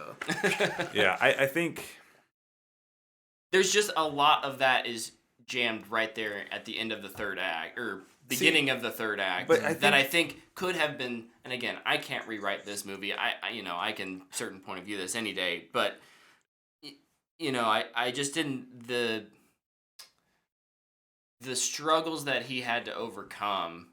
Yeah, I think there's just a lot of that is jammed right there at the end of the third act, or beginning of the third act, but I think could have been. And again, I can't rewrite this movie. I can certain point of view this any day, but I just didn't the struggles that he had to overcome.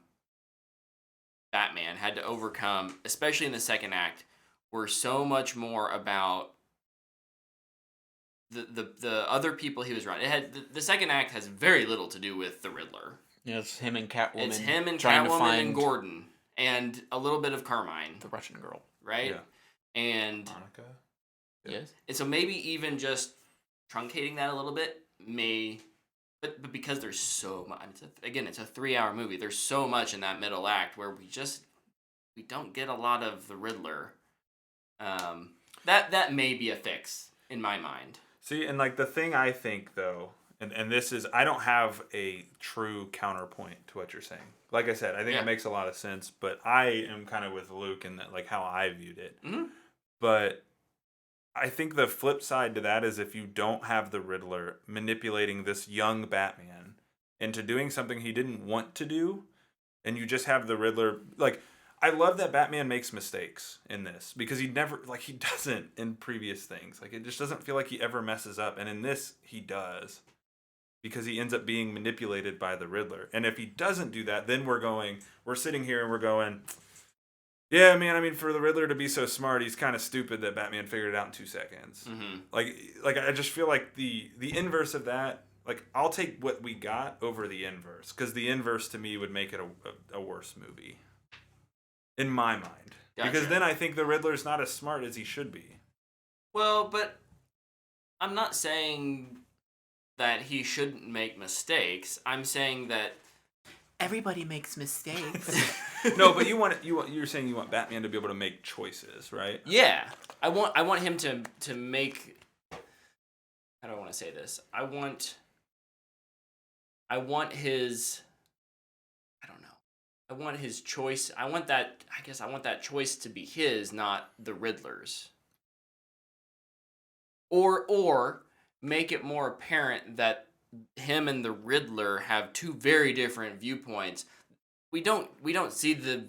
Batman had to overcome, especially in the second act, were so much more about the other people he was around. It had the second act has very little to do with the Riddler. Yeah, it's him and Catwoman. It's him and trying to Catwoman find and Gordon, and a little bit of Carmine, the Russian girl, right? Yeah. And Monica. Yes. And so maybe even just truncating that a little bit but because there's so much. It's a 3-hour movie. There's so much in that middle act where we don't get a lot of the Riddler. That may be a fix in my mind. See, and like the thing I think though, and this is, I don't have a true counterpoint to what you're saying. Like I said, I think it makes a lot of sense, but I am kind of with Luke in that, like, how I viewed it. Mm-hmm. But I think the flip side to that is if you don't have the Riddler manipulating this young Batman into doing something he didn't want to do, and you just have the Riddler, like, I love that Batman makes mistakes in this, because he doesn't in previous things. Like, it just doesn't feel like he ever messes up. And in this, he does, because he ends up being manipulated by the Riddler. And if he doesn't do that, then we're sitting here and we're going, yeah, man, I mean, for the Riddler to be so smart, he's kind of stupid that Batman figured it out in 2 seconds. Mm-hmm. Like I just feel like the inverse of that, like, I'll take what we got over the inverse, because the inverse to me would make it a worse movie. In my mind. Gotcha. Because then I think the Riddler's not as smart as he should be. Well, but I'm not saying that he shouldn't make mistakes. I'm saying that everybody makes mistakes. No, but you're saying you want Batman to be able to make choices, right? Yeah, I want him to make. How do I want to say this? I want his. I don't know. I want his choice. I want that. I guess I want that choice to be his, not the Riddler's. Or make it more apparent that him and the Riddler have two very different viewpoints. We don't see the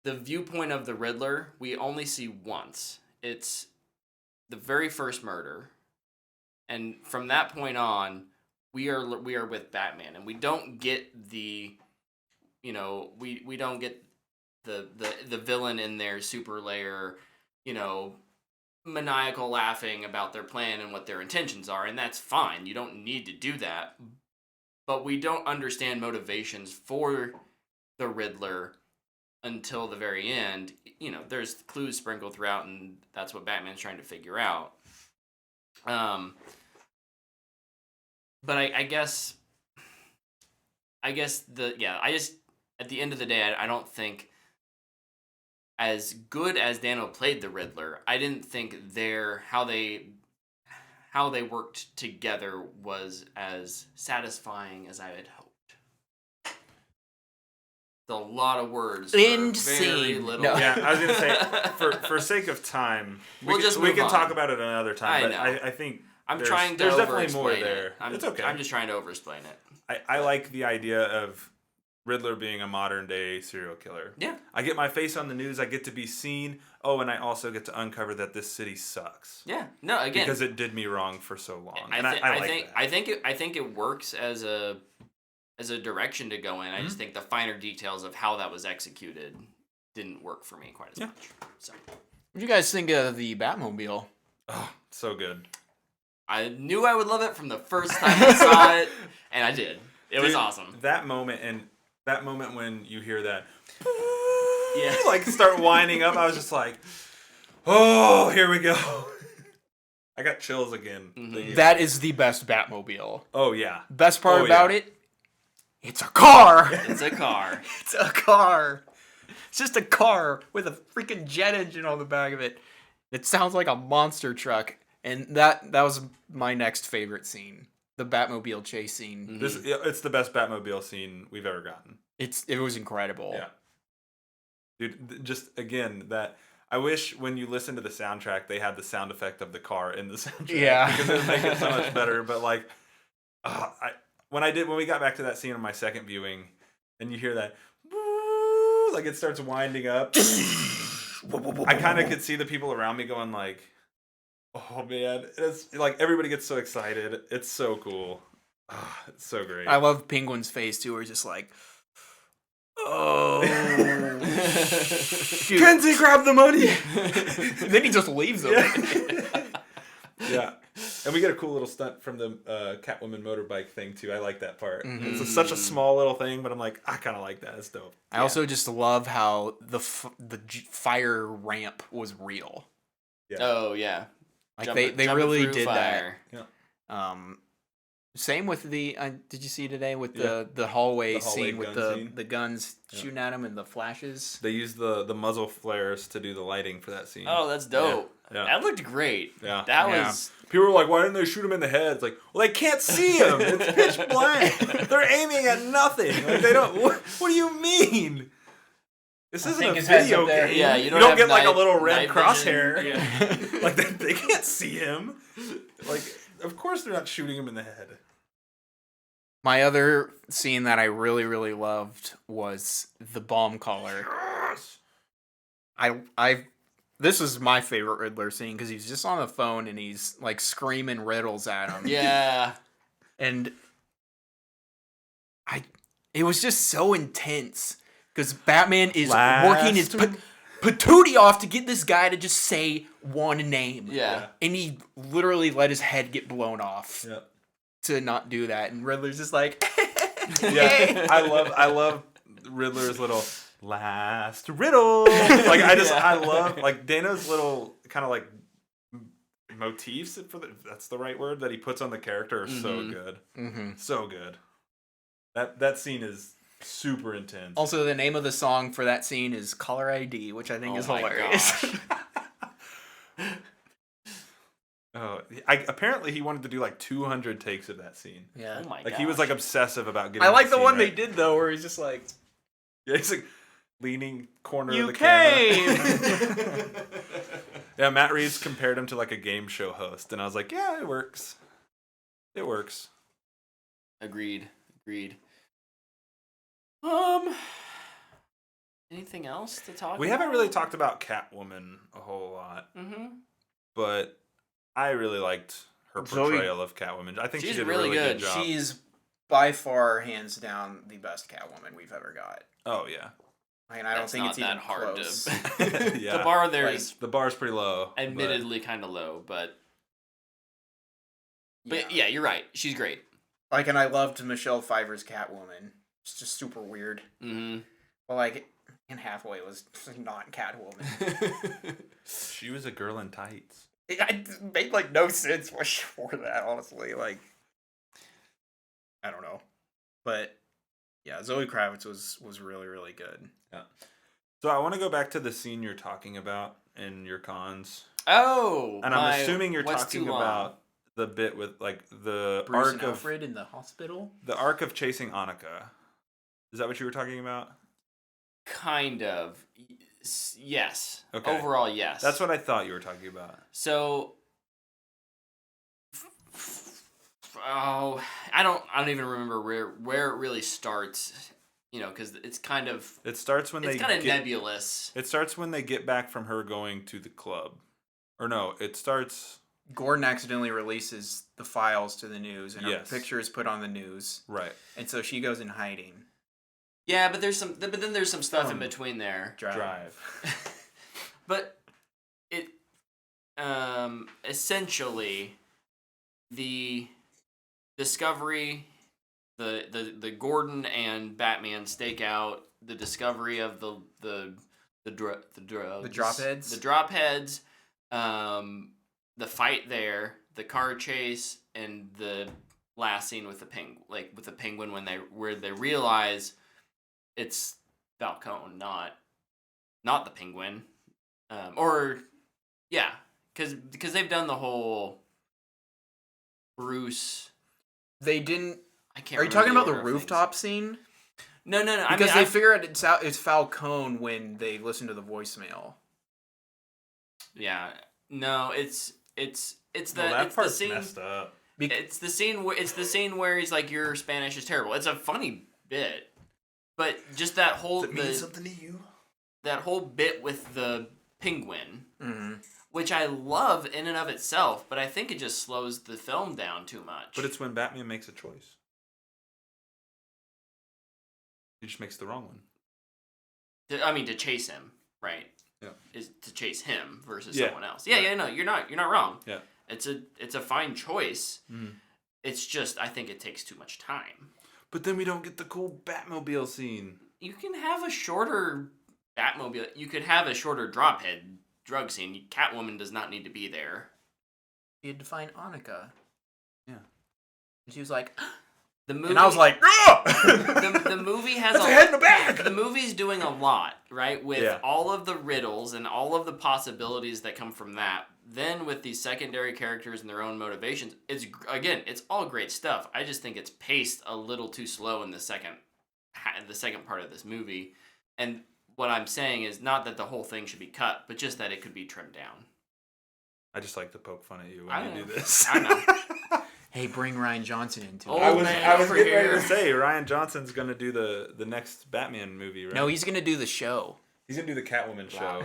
viewpoint of the Riddler. We only see once. It's the very first murder, and from that point on, we are with Batman, and we don't get the, we don't get the villain in their super lair, maniacal laughing about their plan and what their intentions are, and that's fine. You don't need to do that, but we don't understand motivations for the Riddler until the very end. There's clues sprinkled throughout, and that's what Batman's trying to figure out. But I guess at the end of the day, I don't think, as good as Dano played the Riddler, I didn't think how they worked together was as satisfying as I had hoped. It's a lot of words. End for very scene. little. No. Yeah, I was gonna say for sake of time, we can talk about it another time. I think there's definitely more there. It's okay. I'm just trying to over-explain it. I like the idea of Riddler being a modern day serial killer. Yeah. I get my face on the news. I get to be seen. Oh, and I also get to uncover that this city sucks. Yeah. No. Again, because it did me wrong for so long. I think it works as a direction to go in. I just think the finer details of how that was executed didn't work for me quite as much. So, What do you guys think of the Batmobile? Oh, so good. I knew I would love it from the first time I saw it, and I did. It was awesome. That moment when you hear that, yeah, like start winding up, I was just like, oh, here we go. I got chills again. Mm-hmm. That is the best Batmobile. Oh yeah. Best part about it, it's a car. It's a car. It's a car. It's just a car with a freaking jet engine on the back of it. It sounds like a monster truck. And that was my next favorite scene. The Batmobile chase scene. Mm-hmm. It's the best Batmobile scene we've ever gotten. It was incredible. Yeah. Dude, just again, that I wish when you listen to the soundtrack they had the sound effect of the car in the soundtrack. Yeah. Because it would make it so much better. But like when we got back to that scene on my second viewing and you hear that like it starts winding up, I kind of could see the people around me going like, oh man, it's like everybody gets so excited. It's so cool. Oh, it's so great. I love Penguin's face too, where he's just like, oh, shoot. Kenzie, grab the money. Then he just leaves them. Yeah. And we get a cool little stunt from the Catwoman motorbike thing too. I like that part. Mm-hmm. It's such a small little thing, but I'm like, I kind of like that. It's dope. I also just love how the fire ramp was real. Yeah. Oh yeah. Like they really did fire. That. Yeah. Same with the. Did you see today with the hallway scene with the guns shooting at him and the flashes? They used the muzzle flares to do the lighting for that scene. Oh, that's dope. Yeah. That looked great. Yeah. That was. People were like, "Why didn't they shoot him in the head?" It's like, well, they can't see him. It's pitch black. They're aiming at nothing. Like they don't. What do you mean? This isn't a video game. Yeah, you don't get like a little red night crosshair. Yeah. Like they can't see him. Like, of course they're not shooting him in the head. My other scene that I really, really loved was the bomb collar. Yes. This is my favorite Riddler scene because he's just on the phone and he's like screaming riddles at him. Yeah. And it was just so intense because Batman is working his patootie off to get this guy to just say one name. Yeah. And he literally let his head get blown off. Yeah. To not do that, and Riddler's just like, yeah, I love Riddler's little last riddle. Like I love like Dana's little kind of like motifs if that's the right word that he puts on the character are so good, so good. That scene is super intense. Also, the name of the song for that scene is Caller ID, which I think is hilarious. Apparently he wanted to do like 200 takes of that scene. Yeah. Oh my Like he was like obsessive about getting. I like the scene one right. they did though, where he's just like, Yeah, he's like leaning corner "You of the came." camera. Yeah, Matt Reeves compared him to like a game show host, and I was like, yeah, it works. It works. Agreed. Anything else to talk about? We haven't really talked about Catwoman a whole lot, but I really liked her portrayal of Catwoman. I think she she's did really a really good good. job. She's by far, hands down, the best Catwoman we've ever got. Oh yeah. I mean, I don't think it's even that hard close. to. Yeah. The bar there is The bar's pretty low. admittedly kind of low, but yeah, you're right. She's great. Like, and I loved Michelle Pfeiffer's Catwoman. It's just super weird. Mm-hmm. But like, Anne Hathaway was not Catwoman. She was a girl in tights. It made like no sense why she wore that. Honestly, like, I don't know, but yeah, Zoe Kravitz was really really good. Yeah. So I want to go back to the scene you're talking about in your cons. Oh, And I'm assuming you're talking about the bit with like the Bruce arc and of Alfred in the hospital. the arc of chasing Annika. Is that what you were talking about? Kind of. Yes. Okay. Overall, yes. That's what I thought you were talking about. So, I don't even remember where it really starts. You know, because it's kind of. It starts when it's kind of nebulous. It starts when they get back from her going to the club, or no? It starts. Gordon accidentally releases the files to the news, and her Yes. picture is put on the news. Right. And so she goes in hiding. Yeah, but then there's some stuff in between there. Drive. But it essentially the discovery, the Gordon and Batman stake out the discovery of the drugs, The drop heads? the drop heads, the fight there, the car chase, and the last scene with the penguin where they realize it's Falcone, not the penguin. Because they've done the whole Bruce. They didn't. I can't. Are you talking about the order of rooftop scene? things. No. Because they figure out it's Falcone when they listen to the voicemail. Yeah. No, it's That part's scene. messed up. It's the scene where he's like, "Your Spanish is terrible." It's a funny bit, but just that whole Does it mean something to you? That whole bit with the penguin, Mm-hmm. which I love in and of itself, but I think it just slows the film down too much. But it's when Batman makes a choice. He just makes the wrong one. to chase him, right? Yeah. Is to chase him versus Yeah. someone else. Yeah, Right. yeah, no, you're not wrong. Yeah. It's a fine choice. Mm-hmm. It's just I think it takes too much time. But then we don't get the cool Batmobile scene. You can have a shorter Batmobile. You could have a shorter drophead drug scene. Catwoman does not need to be there. He had to find Annika. Yeah. And she was like, The movie, and I was like, ah! the movie has That's a head in the back. The movie's doing a lot, right? With Yeah. all of the riddles and all of the possibilities that come from that. Then with these secondary characters and their own motivations, it's all great stuff. I just think it's paced a little too slow in the second part of this movie. And what I'm saying is not that the whole thing should be cut, but just that it could be trimmed down. I just like to poke fun at you I when you know. do this. I know. Hey, bring Ryan Johnson into Oh, it. I was man, over getting ready here. to say Ryan Johnson's gonna do the next Batman movie, right? No, he's gonna do the show. he's gonna do the Catwoman show.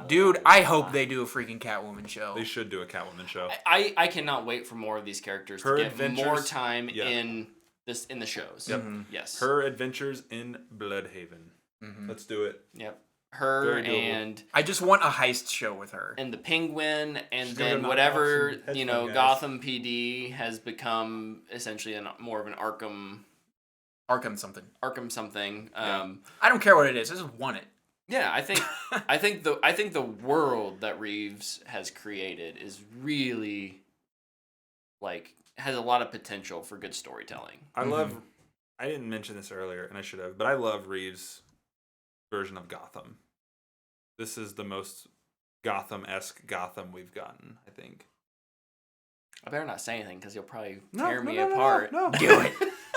Dude, I hope they do a freaking Catwoman show. They should do a Catwoman show. I cannot wait for more of these characters Her to get adventures- more time yeah. in the shows. Yep. Yes. Her adventures in Bloodhaven. Mhm. Let's do it. Yep. Her Very doable. and I just want a heist show with her. the Penguin, and She's gonna then knock whatever off some hedge fund guys. Gotham PD has become essentially more of an Arkham something. something. Yeah. I don't care what it is. I just want it. Yeah, I think the world that Reeves has created is really has a lot of potential for good storytelling. I love I didn't mention this earlier, and I should have, but I love Reeves' version of Gotham. This is the most Gotham-esque Gotham we've gotten, I think. I better not say anything because you'll probably tear me apart. No. Do it.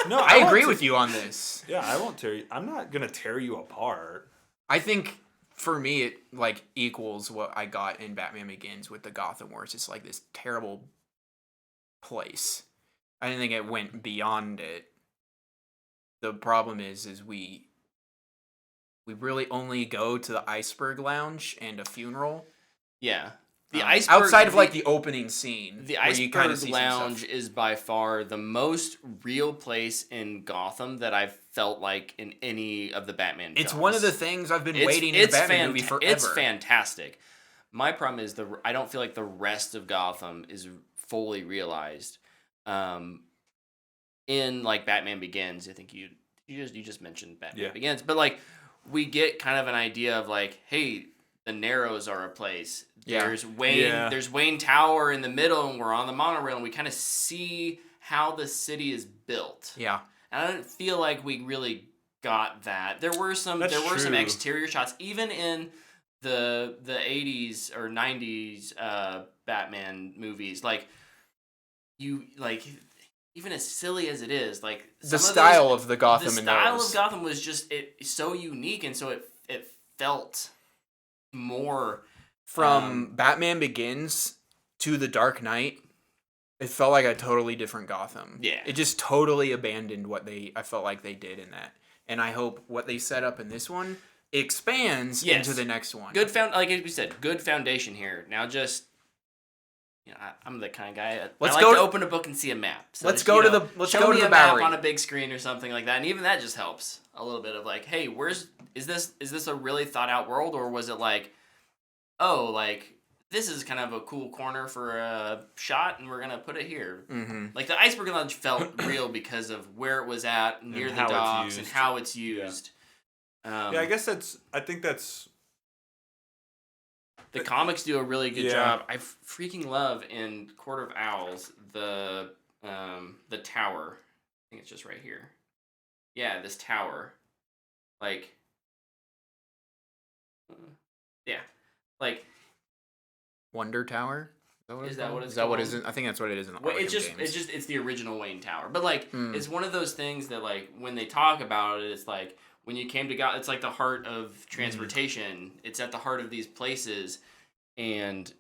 No, I agree with you on this. Yeah, I won't tear you. I'm not gonna tear you apart. I think for me it like equals what I got in Batman Begins with the Gotham, where it's just like this terrible place. I didn't think it went beyond it. The problem is we really only go to the Iceberg Lounge and a funeral. Yeah. The iceberg, outside of like the opening scene, the Iceberg Lounge is by far the most real place in Gotham that I've felt like in any of the Batman films. It's one of the things I've been waiting in a Batman movie forever. It's fantastic. My problem is I don't feel like the rest of Gotham is fully realized. In like Batman Begins, I think you just mentioned Batman Begins, but like we get kind of an idea of like, hey, the Narrows are a place. There's Wayne Tower in the middle, and we're on the monorail, and we kind of see how the city is built. Yeah, and I don't feel like we really got that. There were some exterior shots, even in the 80s or 90s Batman movies. Like even as silly as it is, like the style of the Gotham. The style of Gotham was just so unique, and so it felt more from Batman Begins to The Dark Knight. It felt like a totally different Gotham. Yeah, it just totally abandoned what I felt like they did in that, and I hope what they set up in this one expands into the next one. Like we said, good foundation here. Now just. I'm the kind of guy. I like to open a book and see a map. So let's go to the map Bowery on a big screen or something like that, and even that just helps a little bit of like, hey, is this a really thought out world, or was it like, oh, like this is kind of a cool corner for a shot, and we're gonna put it here. Mm-hmm. Like the Iceberg Lounge felt real because of where it was at near the docks and how it's used. Yeah, I guess I think that's. The comics do a really good job. I freaking love in Court of Owls the tower. I think it's just right here. Yeah, this tower. Like, like Wonder Tower. Is that what it's called? Is that called? what it is? I think that's what it is in the Arkham games. It's the original Wayne Tower. But like, it's one of those things that like when they talk about it, it's like. When you came to God, it's like the heart of transportation. It's at the heart of these places, and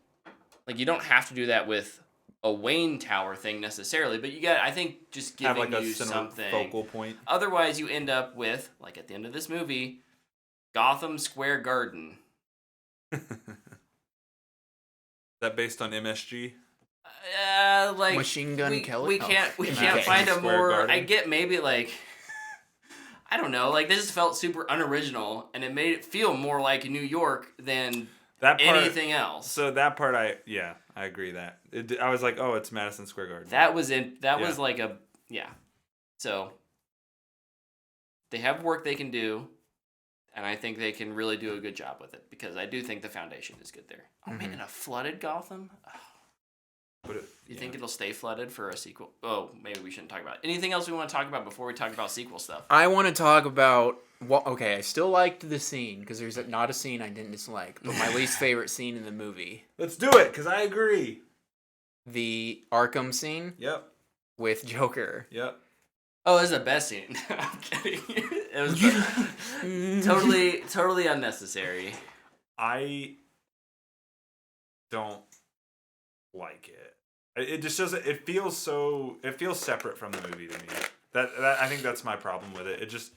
like you don't have to do that with a Wayne Tower thing necessarily, but you got. I think just giving you something focal point. Otherwise, you end up with like at the end of this movie, Gotham Square Garden. That based on MSG? Like Machine Gun Kelly. We can't find a more. Garden. I get maybe like. I don't know, like this just felt super unoriginal, and it made it feel more like New York than anything else. So that part, I agree that I was like, oh, it's Madison Square Garden. That was was like a So they have work they can do, and I think they can really do a good job with it because I do think the foundation is good there. Oh man, in a flooded Gotham. You think it'll stay flooded for a sequel? Oh, maybe we shouldn't talk about it. Anything else we want to talk about before we talk about sequel stuff? I want to talk about... okay, I still liked the scene, because there's not a scene I didn't dislike, but my least favorite scene in the movie. Let's do it, because I agree. The Arkham scene? Yep. With Joker. Yep. Oh, it was the best scene. I'm kidding. It was totally unnecessary. I don't like it. It just doesn't. It feels separate from the movie to me. That I think that's my problem with it. It just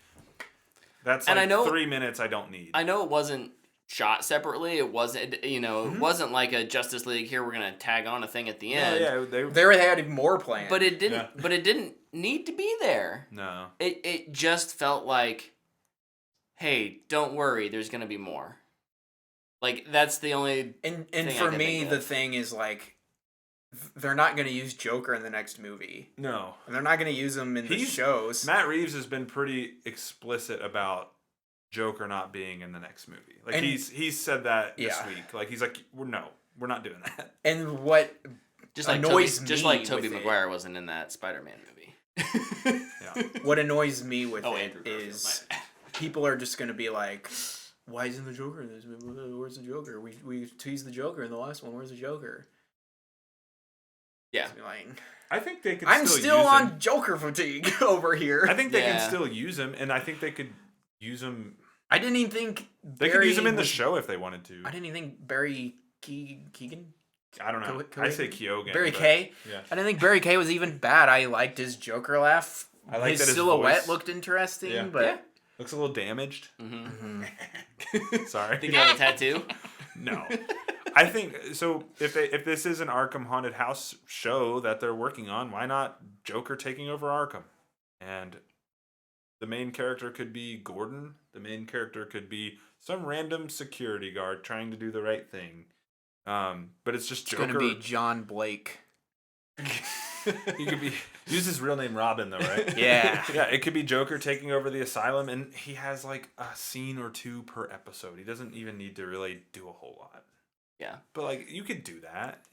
that's like 3 minutes I don't need. I know it wasn't shot separately. It wasn't it wasn't like a Justice League. Here we're gonna tag on a thing at the end. Yeah, they had more planned. But it didn't. Yeah. But it didn't need to be there. No. It just felt like, hey, don't worry. There's gonna be more. Like that's the only. And for me, the thing is like. They're not going to use Joker in the next movie. No. And they're not going to use him in the shows. Matt Reeves has been pretty explicit about Joker not being in the next movie. Like he's said that this week. Like he's like, we're not doing that. And what just like annoys Tobey Maguire wasn't in that Spider-Man movie. Yeah. What annoys me with it Andrew Garfield, is people are just gonna be like, "Why isn't the Joker in this? Where's the Joker? We teased the Joker in the last one. Where's the Joker?" Yeah. Like, I think they could. I'm still use on him. Joker fatigue over here. I think they can still use him, and I think they could use him. I didn't even think They could use him in the show if they wanted to. I didn't even think Barry Keegan. I don't know. I say Keoghan. Barry Kay. Yeah. I didn't think Barry Kay was even bad. I liked his Joker laugh. I like his that his silhouette voice looked interesting, Yeah. but Yeah. looks a little damaged. Mm-hmm. Sorry. Think you have a tattoo? No. I think so. If this is an Arkham Haunted House show that they're working on, why not Joker taking over Arkham? And the main character could be Gordon. The main character could be some random security guard trying to do the right thing. But it's just Joker. It's gonna be John Blake. He could be use his real name Robin though, right? Yeah. Yeah, it could be Joker taking over the asylum, and he has like a scene or two per episode. He doesn't even need to really do a whole lot. Yeah. But like you could do that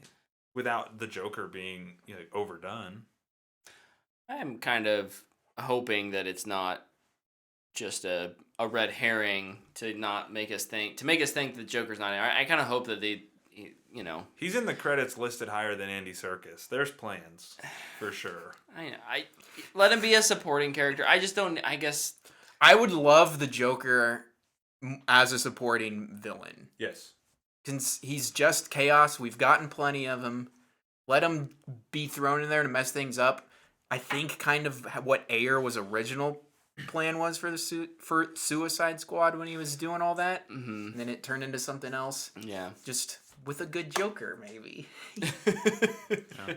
without the Joker being overdone. I am kind of hoping that it's not just a red herring to not make us think that Joker's not in. I kind of hope that He's in the credits listed higher than Andy Serkis. There's plans for sure. I let him be a supporting character. I just don't. I guess I would love the Joker as a supporting villain. Yes. Since he's just chaos, we've gotten plenty of him. Let him be thrown in there to mess things up. I think kind of what Ayer was original plan was for for Suicide Squad when he was doing all that. Mm-hmm. And then it turned into something else. Yeah. Just with a good Joker, maybe.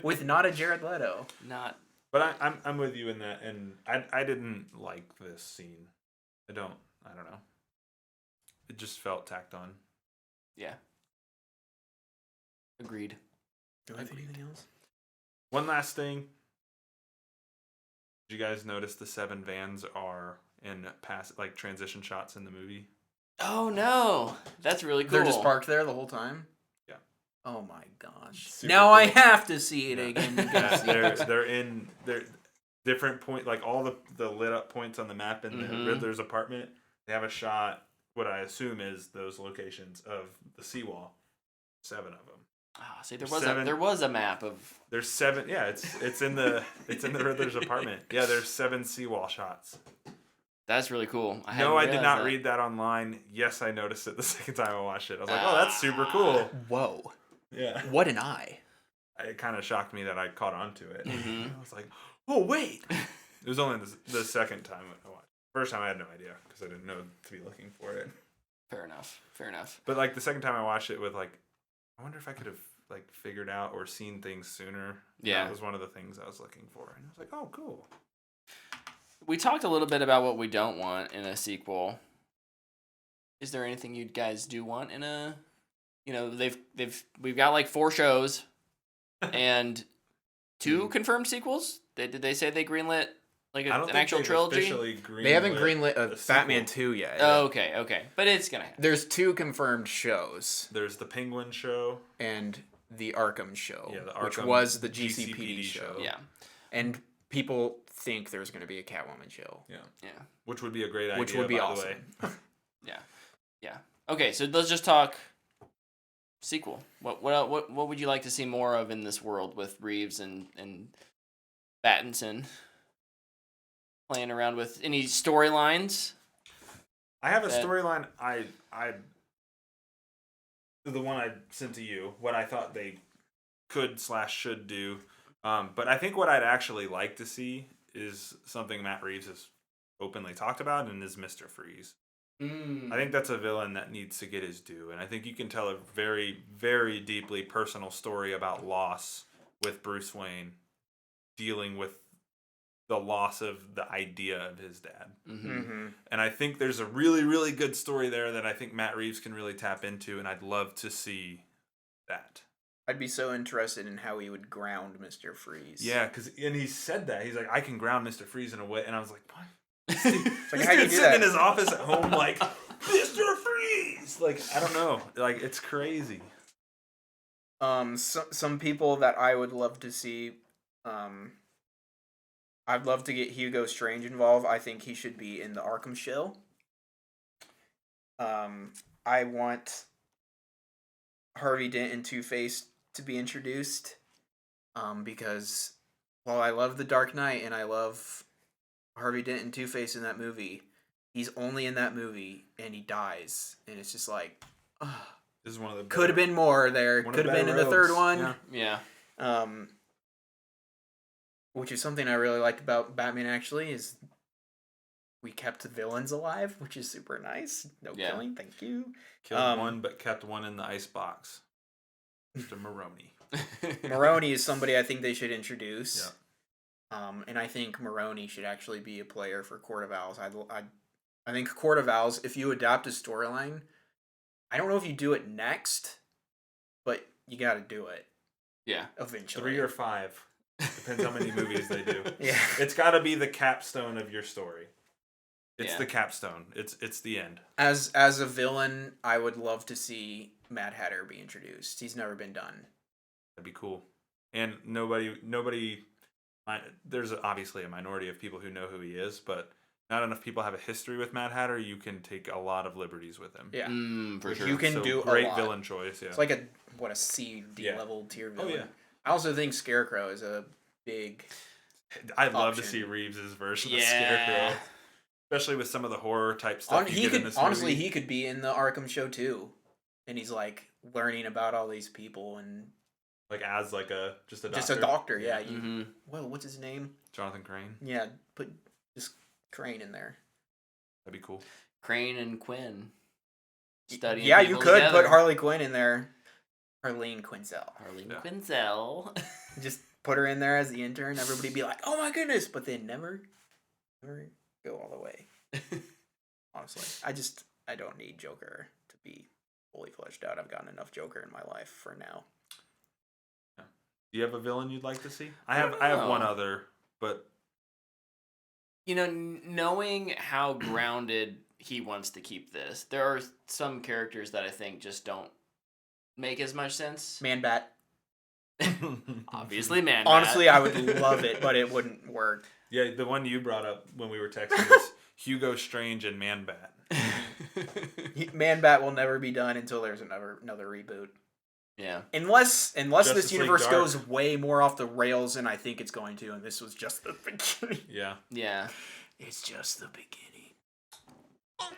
With not a Jared Leto. Not. But I'm with you in that, and I didn't like this scene. I don't know. It just felt tacked on. Yeah. Agreed. Do I have anything else? One last thing. Did you guys notice the 7 vans are in transition shots in the movie? Oh no, that's really cool. They're just parked there the whole time? Yeah. Oh my gosh. Super now cool. I have to see it again. Yeah, they're different point, like all the lit up points on the map in the Riddler's apartment. They have a shot, what I assume is those locations of the seawall. 7 of them. Ah, see, there was a map of. There's 7. Yeah, it's in the Riddler's apartment. Yeah, there's 7 seawall shots. That's really cool. I did not read that online. Yes, I noticed it the second time I watched it. I was like, oh, that's super cool. Whoa. Yeah. What an eye. It kind of shocked me that I caught on to it. Mm-hmm. I was like, oh, wait. It was only the second time I watched. First time I had no idea because I didn't know to be looking for it. Fair enough. But like the second time I watched it with like, I wonder if I could have like figured out or seen things sooner. Yeah. That was one of the things I was looking for. And I was like, oh, cool. We talked a little bit about what we don't want in a sequel. Is there anything you guys do want in a? We've got like 4 shows, and 2 confirmed sequels. Did they say they greenlit like an actual trilogy? They haven't greenlit a Batman 2 yet. Oh, okay, but it's gonna happen. There's 2 confirmed shows. There's the Penguin show and the Arkham show, Yeah, the Arkham which was the GCPD show. Yeah, and people think there's going to be a Catwoman show. Yeah. yeah, Which would be a great idea. Which would be by awesome. The way. yeah. Okay, so let's just talk sequel. What would you like to see more of in this world with Reeves and Pattinson playing around with any storylines? I have a storyline. I the one I sent to you. What I thought they could/should do, but I think what I'd actually like to see is something Matt Reeves has openly talked about, and is Mr. Freeze. I think that's a villain that needs to get his due, and I think you can tell a very, very deeply personal story about loss with Bruce Wayne dealing with the loss of the idea of his dad. And I think there's a really, really good story there that I think Matt Reeves can really tap into, and I'd love to see that. I'd be so interested in how he would ground Mr. Freeze. Yeah, and he said that. He's like, I can ground Mr. Freeze in a way, and I was like, what? Like, how do you do sitting that? in his office at home like, Mr. Freeze! Like, I don't know. Like, it's crazy. Some people that I would love to see, I'd love to get Hugo Strange involved. I think he should be in the Arkham show. I want Harvey Dent and Two-Face to be introduced. Because while I love The Dark Knight and I love Harvey Dent and Two-Face in that movie, he's only in that movie and he dies. And it's just like, this is one of the could have been more there. Could have been in the third one. Yeah. Which is something I really liked about Batman, actually, is we kept the villains alive, which is super nice. No killing, thank you. Killed one, but kept one in the ice box. Mr. Maroney. Maroney is somebody I think they should introduce. Yeah. And I think Maroney should actually be a player for Court of Owls. I think Court of Owls, if you adapt a storyline, I don't know if you do it next, but you got to do it. Yeah. Eventually. 3 or 5. Depends how many movies they do. Yeah. It's got to be the capstone of your story. It's the capstone. It's the end. As a villain, I would love to see Mad Hatter be introduced. He's never been done. That'd be cool. And nobody. There's obviously a minority of people who know who he is, but not enough people have a history with Mad Hatter. You can take a lot of liberties with him. Yeah, for sure. You can do a great lot. Villain choice. Yeah, it's like a C, D level tier villain. Oh yeah. I also think Scarecrow is a big. I'd love to see Reeves's version of Scarecrow, especially with some of the horror type stuff. He could honestly, he could be in the Arkham show too, and he's like learning about all these people and like as like just a doctor. Just a doctor, yeah. Well, what's his name? Jonathan Crane. Yeah, put just Crane in there. That'd be cool. Crane and Quinn. Studying. Yeah, you could together. put Harley Quinn in there. Harleen Quinzel. Quinzel. Just put her in there as the intern. Everybody be like, "Oh my goodness!" But they never go all the way. Honestly, I don't need Joker to be fully fleshed out. I've gotten enough Joker in my life for now. Yeah. Do you have a villain you'd like to see? I have one other, but knowing how grounded he wants to keep this, there are some characters that I think just don't make as much sense. Man-Bat. Obviously, Man-Bat. Honestly, I would love it, but it wouldn't work. Yeah, the one you brought up when we were texting was Hugo Strange and Man-Bat. Man-Bat will never be done until there's another reboot. Yeah. Unless Justice this universe League Dark goes way more off the rails than I think it's going to, and this was just the beginning. Yeah. Yeah. It's just the beginning.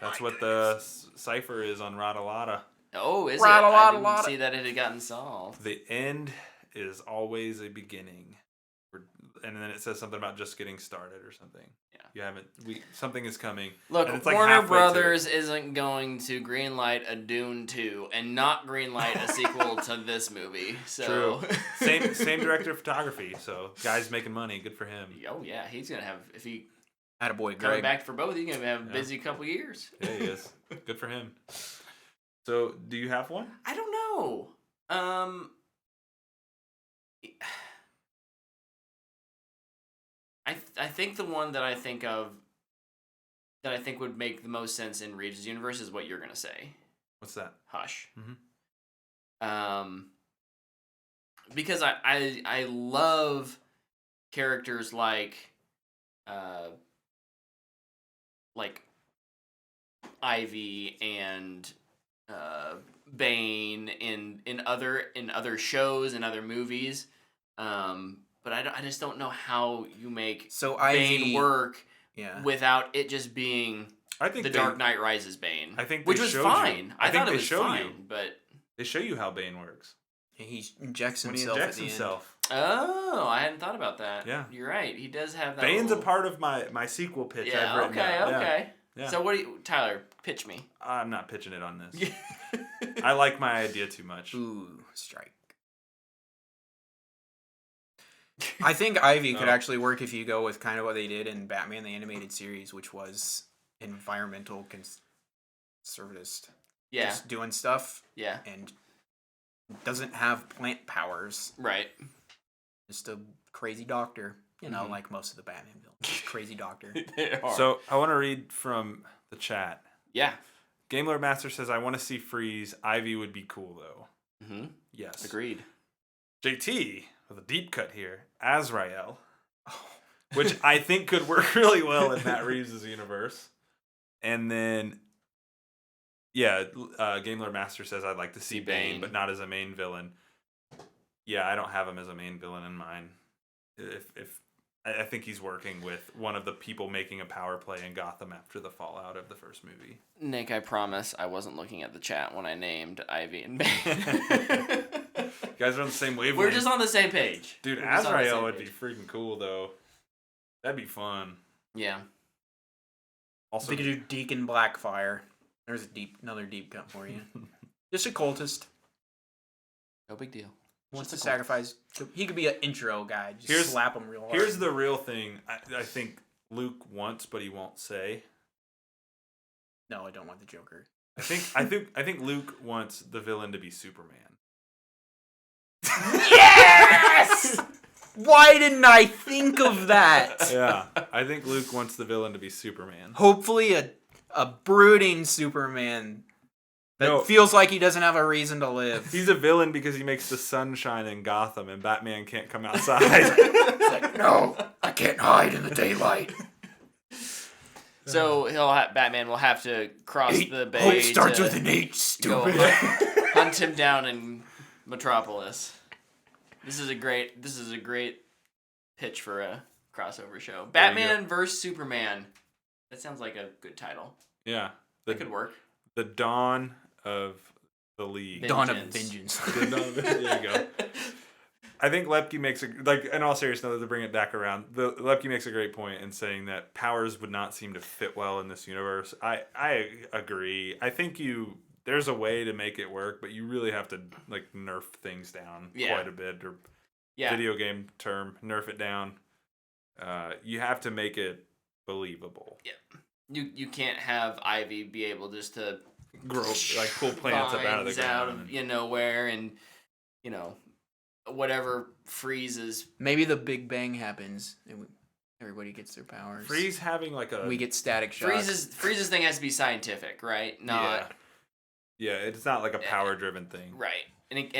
That's what the cipher is on Rada-Lada. Oh, is it? I didn't see that it had gotten solved. The end is always a beginning. And then it says something about just getting started or something. Yeah. You haven't. Something is coming. Look, and it's like Warner Brothers isn't going to greenlight a Dune 2 and not greenlight a sequel to this movie. So. True. Same director of photography. So guy's making money. Good for him. Oh yeah, he's gonna have if he. Attaboy, coming back for both. He's gonna have a busy couple years. Yeah, he is. Good for him. So, do you have one? I don't know. I think the one that I think of that I think would make the most sense in Reeves' universe is what you're gonna say. What's that? Hush. Because I love characters like Ivy and Bane in other shows and other movies, but I just don't know how you make Bane work without it just being the Dark Knight Rises Bane. I think which was fine. I thought it was fine, but they show you how Bane works. He injects himself. When he injects himself. Oh, I hadn't thought about that. Yeah, you're right. He does have that. Bane's a part of my sequel pitch. Yeah. I've written down. Okay. Yeah. So Tyler, pitch me. I'm not pitching it on this. I like my idea too much. Ooh, strike. I think Ivy could actually work if you go with kind of what they did in Batman the Animated Series, which was environmental conservatist. Yeah. Just doing stuff. Yeah. And doesn't have plant powers. Right. Just a crazy doctor. You know, like most of the Batman villains. Crazy doctor. So, I want to read from the chat. Yeah. Game Lord Master says, I want to see Freeze. Ivy would be cool, though. Mm-hmm. Yes. Agreed. JT, with a deep cut here. Azrael. which I think could work really well in Matt Reeves' universe. And then, yeah, Game Lord Master says I'd like to see Bane, but not as a main villain. Yeah, I don't have him as a main villain in mind. If I think he's working with one of the people making a power play in Gotham after the fallout of the first movie. Nick, I promise I wasn't looking at the chat when I named Ivy and Bane. You guys are on the same wavelength. We're just on the same page. Dude, Azrael would be freaking cool, though. That'd be fun. Yeah. Also, we could do Deacon Blackfire. There's another deep cut for you. Just a cultist. No big deal. Wants to sacrifice. He could be an intro guy. Just slap him real hard. Here's the real thing. I think Luke wants, but he won't say. No, I don't want the Joker. I think Luke wants the villain to be Superman. Yes! Why didn't I think of that? Yeah, I think Luke wants the villain to be Superman. Hopefully a brooding Superman that feels like he doesn't have a reason to live. He's a villain because he makes the sun shine in Gotham and Batman can't come outside. It's like, no, I can't hide in the daylight. So Batman will have to cross the bay. Hope starts with an H, stupid. Hunt him down in Metropolis. This is a great pitch for a crossover show. Batman vs Superman. That sounds like a good title. Yeah, that could work. The dawn of the League. Dawn of Vengeance. There you go. I think Lepke makes in all seriousness, to bring it back around, Lepke makes a great point in saying that powers would not seem to fit well in this universe. I agree. I think there's a way to make it work, but you really have to nerf things down quite a bit, or video game term, nerf it down. You have to make it believable. Yeah, you can't have Ivy be able just to grow pull plants up out of the ground, nowhere, and whatever freezes. Maybe the Big Bang happens and everybody gets their powers. Freeze having we get static shocks. Freeze's thing has to be scientific, right? Not. Yeah, it's not like a power-driven thing. Right. And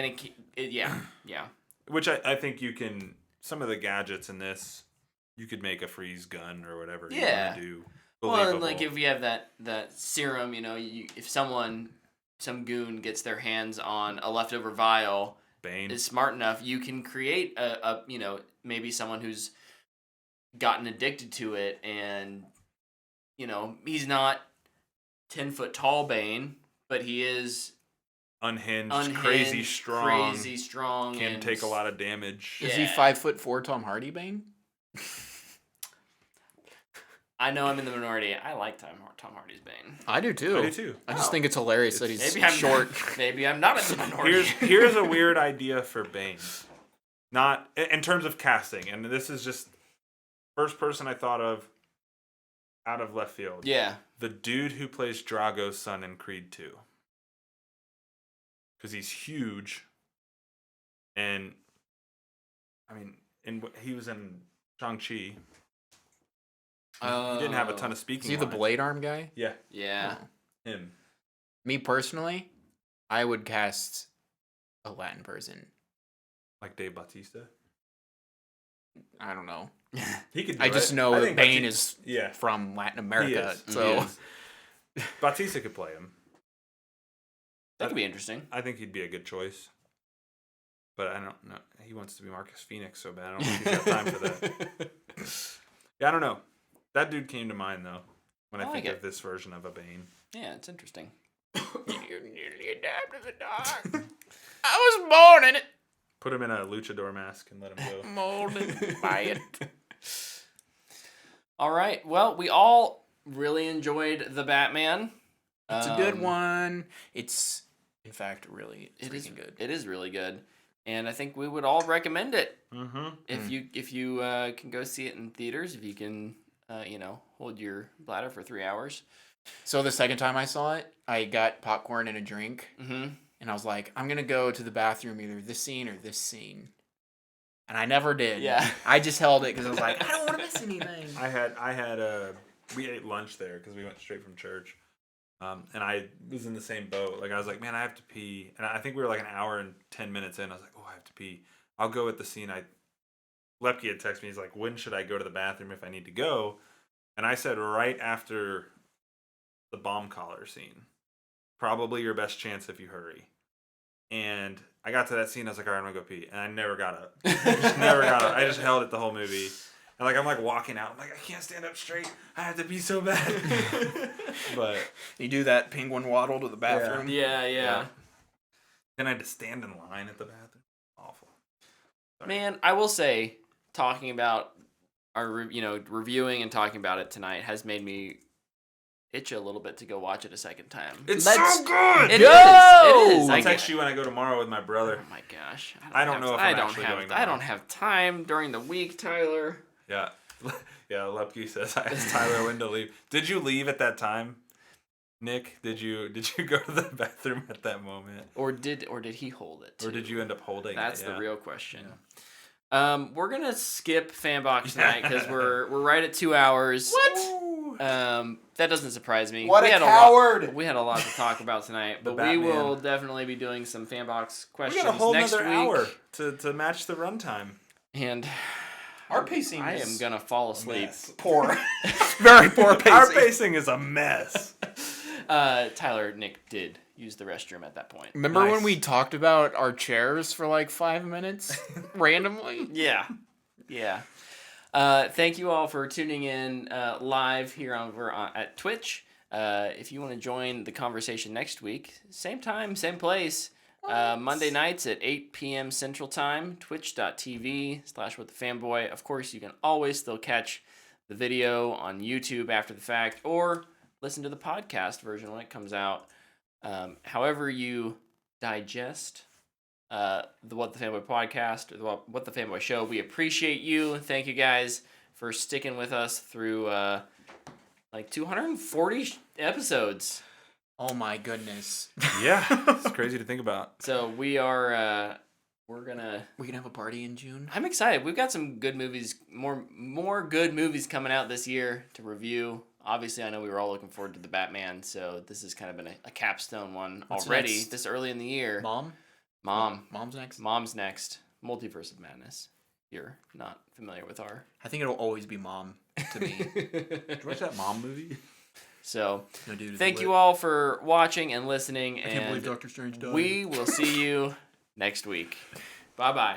yeah. Which I think you can, some of the gadgets in this, you could make a freeze gun or whatever you want to do. Believable. Well, if you have that serum, if some goon gets their hands on a leftover vial, Bane is smart enough, you can create a maybe someone who's gotten addicted to it, and he's not 10-foot tall Bane, but he is unhinged, crazy strong, can and take a lot of damage. Is he 5'4" Tom Hardy Bane? I know I'm in the minority. I like Tom Hardy's Bane. I do too. I just think it's hilarious that he's short. Maybe I'm not in the minority. Here's a weird idea for Bane. Not in terms of casting, and this is just first person I thought of out of left field. Yeah. The dude who plays Drago's son in Creed 2. Because he's huge. And, he was in Shang-Chi. He didn't have a ton of speaking. Is he the blade arm guy? Yeah. Yeah. Oh. Him. Me personally, I would cast a Latin person. Like Dave Bautista? I don't know. He could. I just know that Bane is from Latin America, so Bautista could play him. That could be interesting. I think he'd be a good choice. But I don't know. He wants to be Marcus Phoenix so bad. I don't think he's got time for that. Yeah, I don't know. That dude came to mind, though, when I think of this version of a Bane. Yeah, it's interesting. You nearly adapted the dog. I was born in it. Put him in a luchador mask and let him go. Molded by it. All right. Well, we all really enjoyed The Batman. It's a good one. It's, in fact, really freaking good. It is really good. And I think we would all recommend it. Mm-hmm. If you can go see it in theaters, if you can, hold your bladder for 3 hours. So the second time I saw it, I got popcorn and a drink. Mm-hmm. And I was like, I'm going to go to the bathroom either this scene or this scene. And I never did. Yeah. I just held it because I was like, I don't want to miss anything. We ate lunch there because we went straight from church. And I was in the same boat. I was like, man, I have to pee. And I think we were an hour and 10 minutes in. I was like, oh, I have to pee. I'll go at the scene I Lepke had texted me. He's like, when should I go to the bathroom if I need to go? And I said, right after the bomb collar scene. Probably your best chance if you hurry. And I got to that scene. I was like, all right, I'm going to go pee. And I never got up. I just held it the whole movie. And I'm like walking out. I'm like, I can't stand up straight. I have to pee so bad. But you do that penguin waddle to the bathroom. Yeah. Then I had to stand in line at the bathroom. Awful. Sorry. Man, I will say, talking about our reviewing and talking about it tonight has made me itch a little bit to go watch it a second time. It's so good. It is. I'll text you when I go tomorrow with my brother. Oh my gosh. I don't know if I'm actually going tomorrow. I don't have time during the week, Tyler. Yeah. Lepke says I asked Tyler when to leave. Did you leave at that time? Nick, did you go to the bathroom at that moment? Or did he hold it? Or did you end up holding it? That's the real question. Yeah. We're gonna skip Fanbox tonight because we're right at 2 hours. What? That doesn't surprise me. What a coward! We had a lot to talk about tonight, but we will definitely be doing some Fanbox questions next week. We got a whole another hour to match the runtime. And our pacing I am gonna fall asleep. Poor. Very poor pacing. Our pacing is a mess. Tyler, Nick did use the restroom at that point. Remember when we talked about our chairs for like 5 minutes randomly? Yeah. Thank you all for tuning in live here at Twitch. If you want to join the conversation next week, same time, same place. Monday nights at 8 p.m. Central Time, twitch.tv/whatthefanboy. Of course, you can always still catch the video on YouTube after the fact, or listen to the podcast version when it comes out. However you digest the What the Fanboy podcast or the What the Fanboy show, we appreciate you. Thank you guys for sticking with us through like 240 episodes. Oh my goodness. Yeah, it's crazy to think about. So we are we're gonna have a party in June. I'm excited. We've got some good movies, more good movies coming out this year to review. Obviously, I know we were all looking forward to the Batman, so this has kind of been a capstone one already this early in the year. Mom's next. Mom's next. Multiverse of Madness. You're not familiar with our... I think it'll always be Mom to me. Did you watch that Mom movie? So, thank you all for watching and listening. I can't believe Doctor Strange died. We will see you next week. Bye-bye.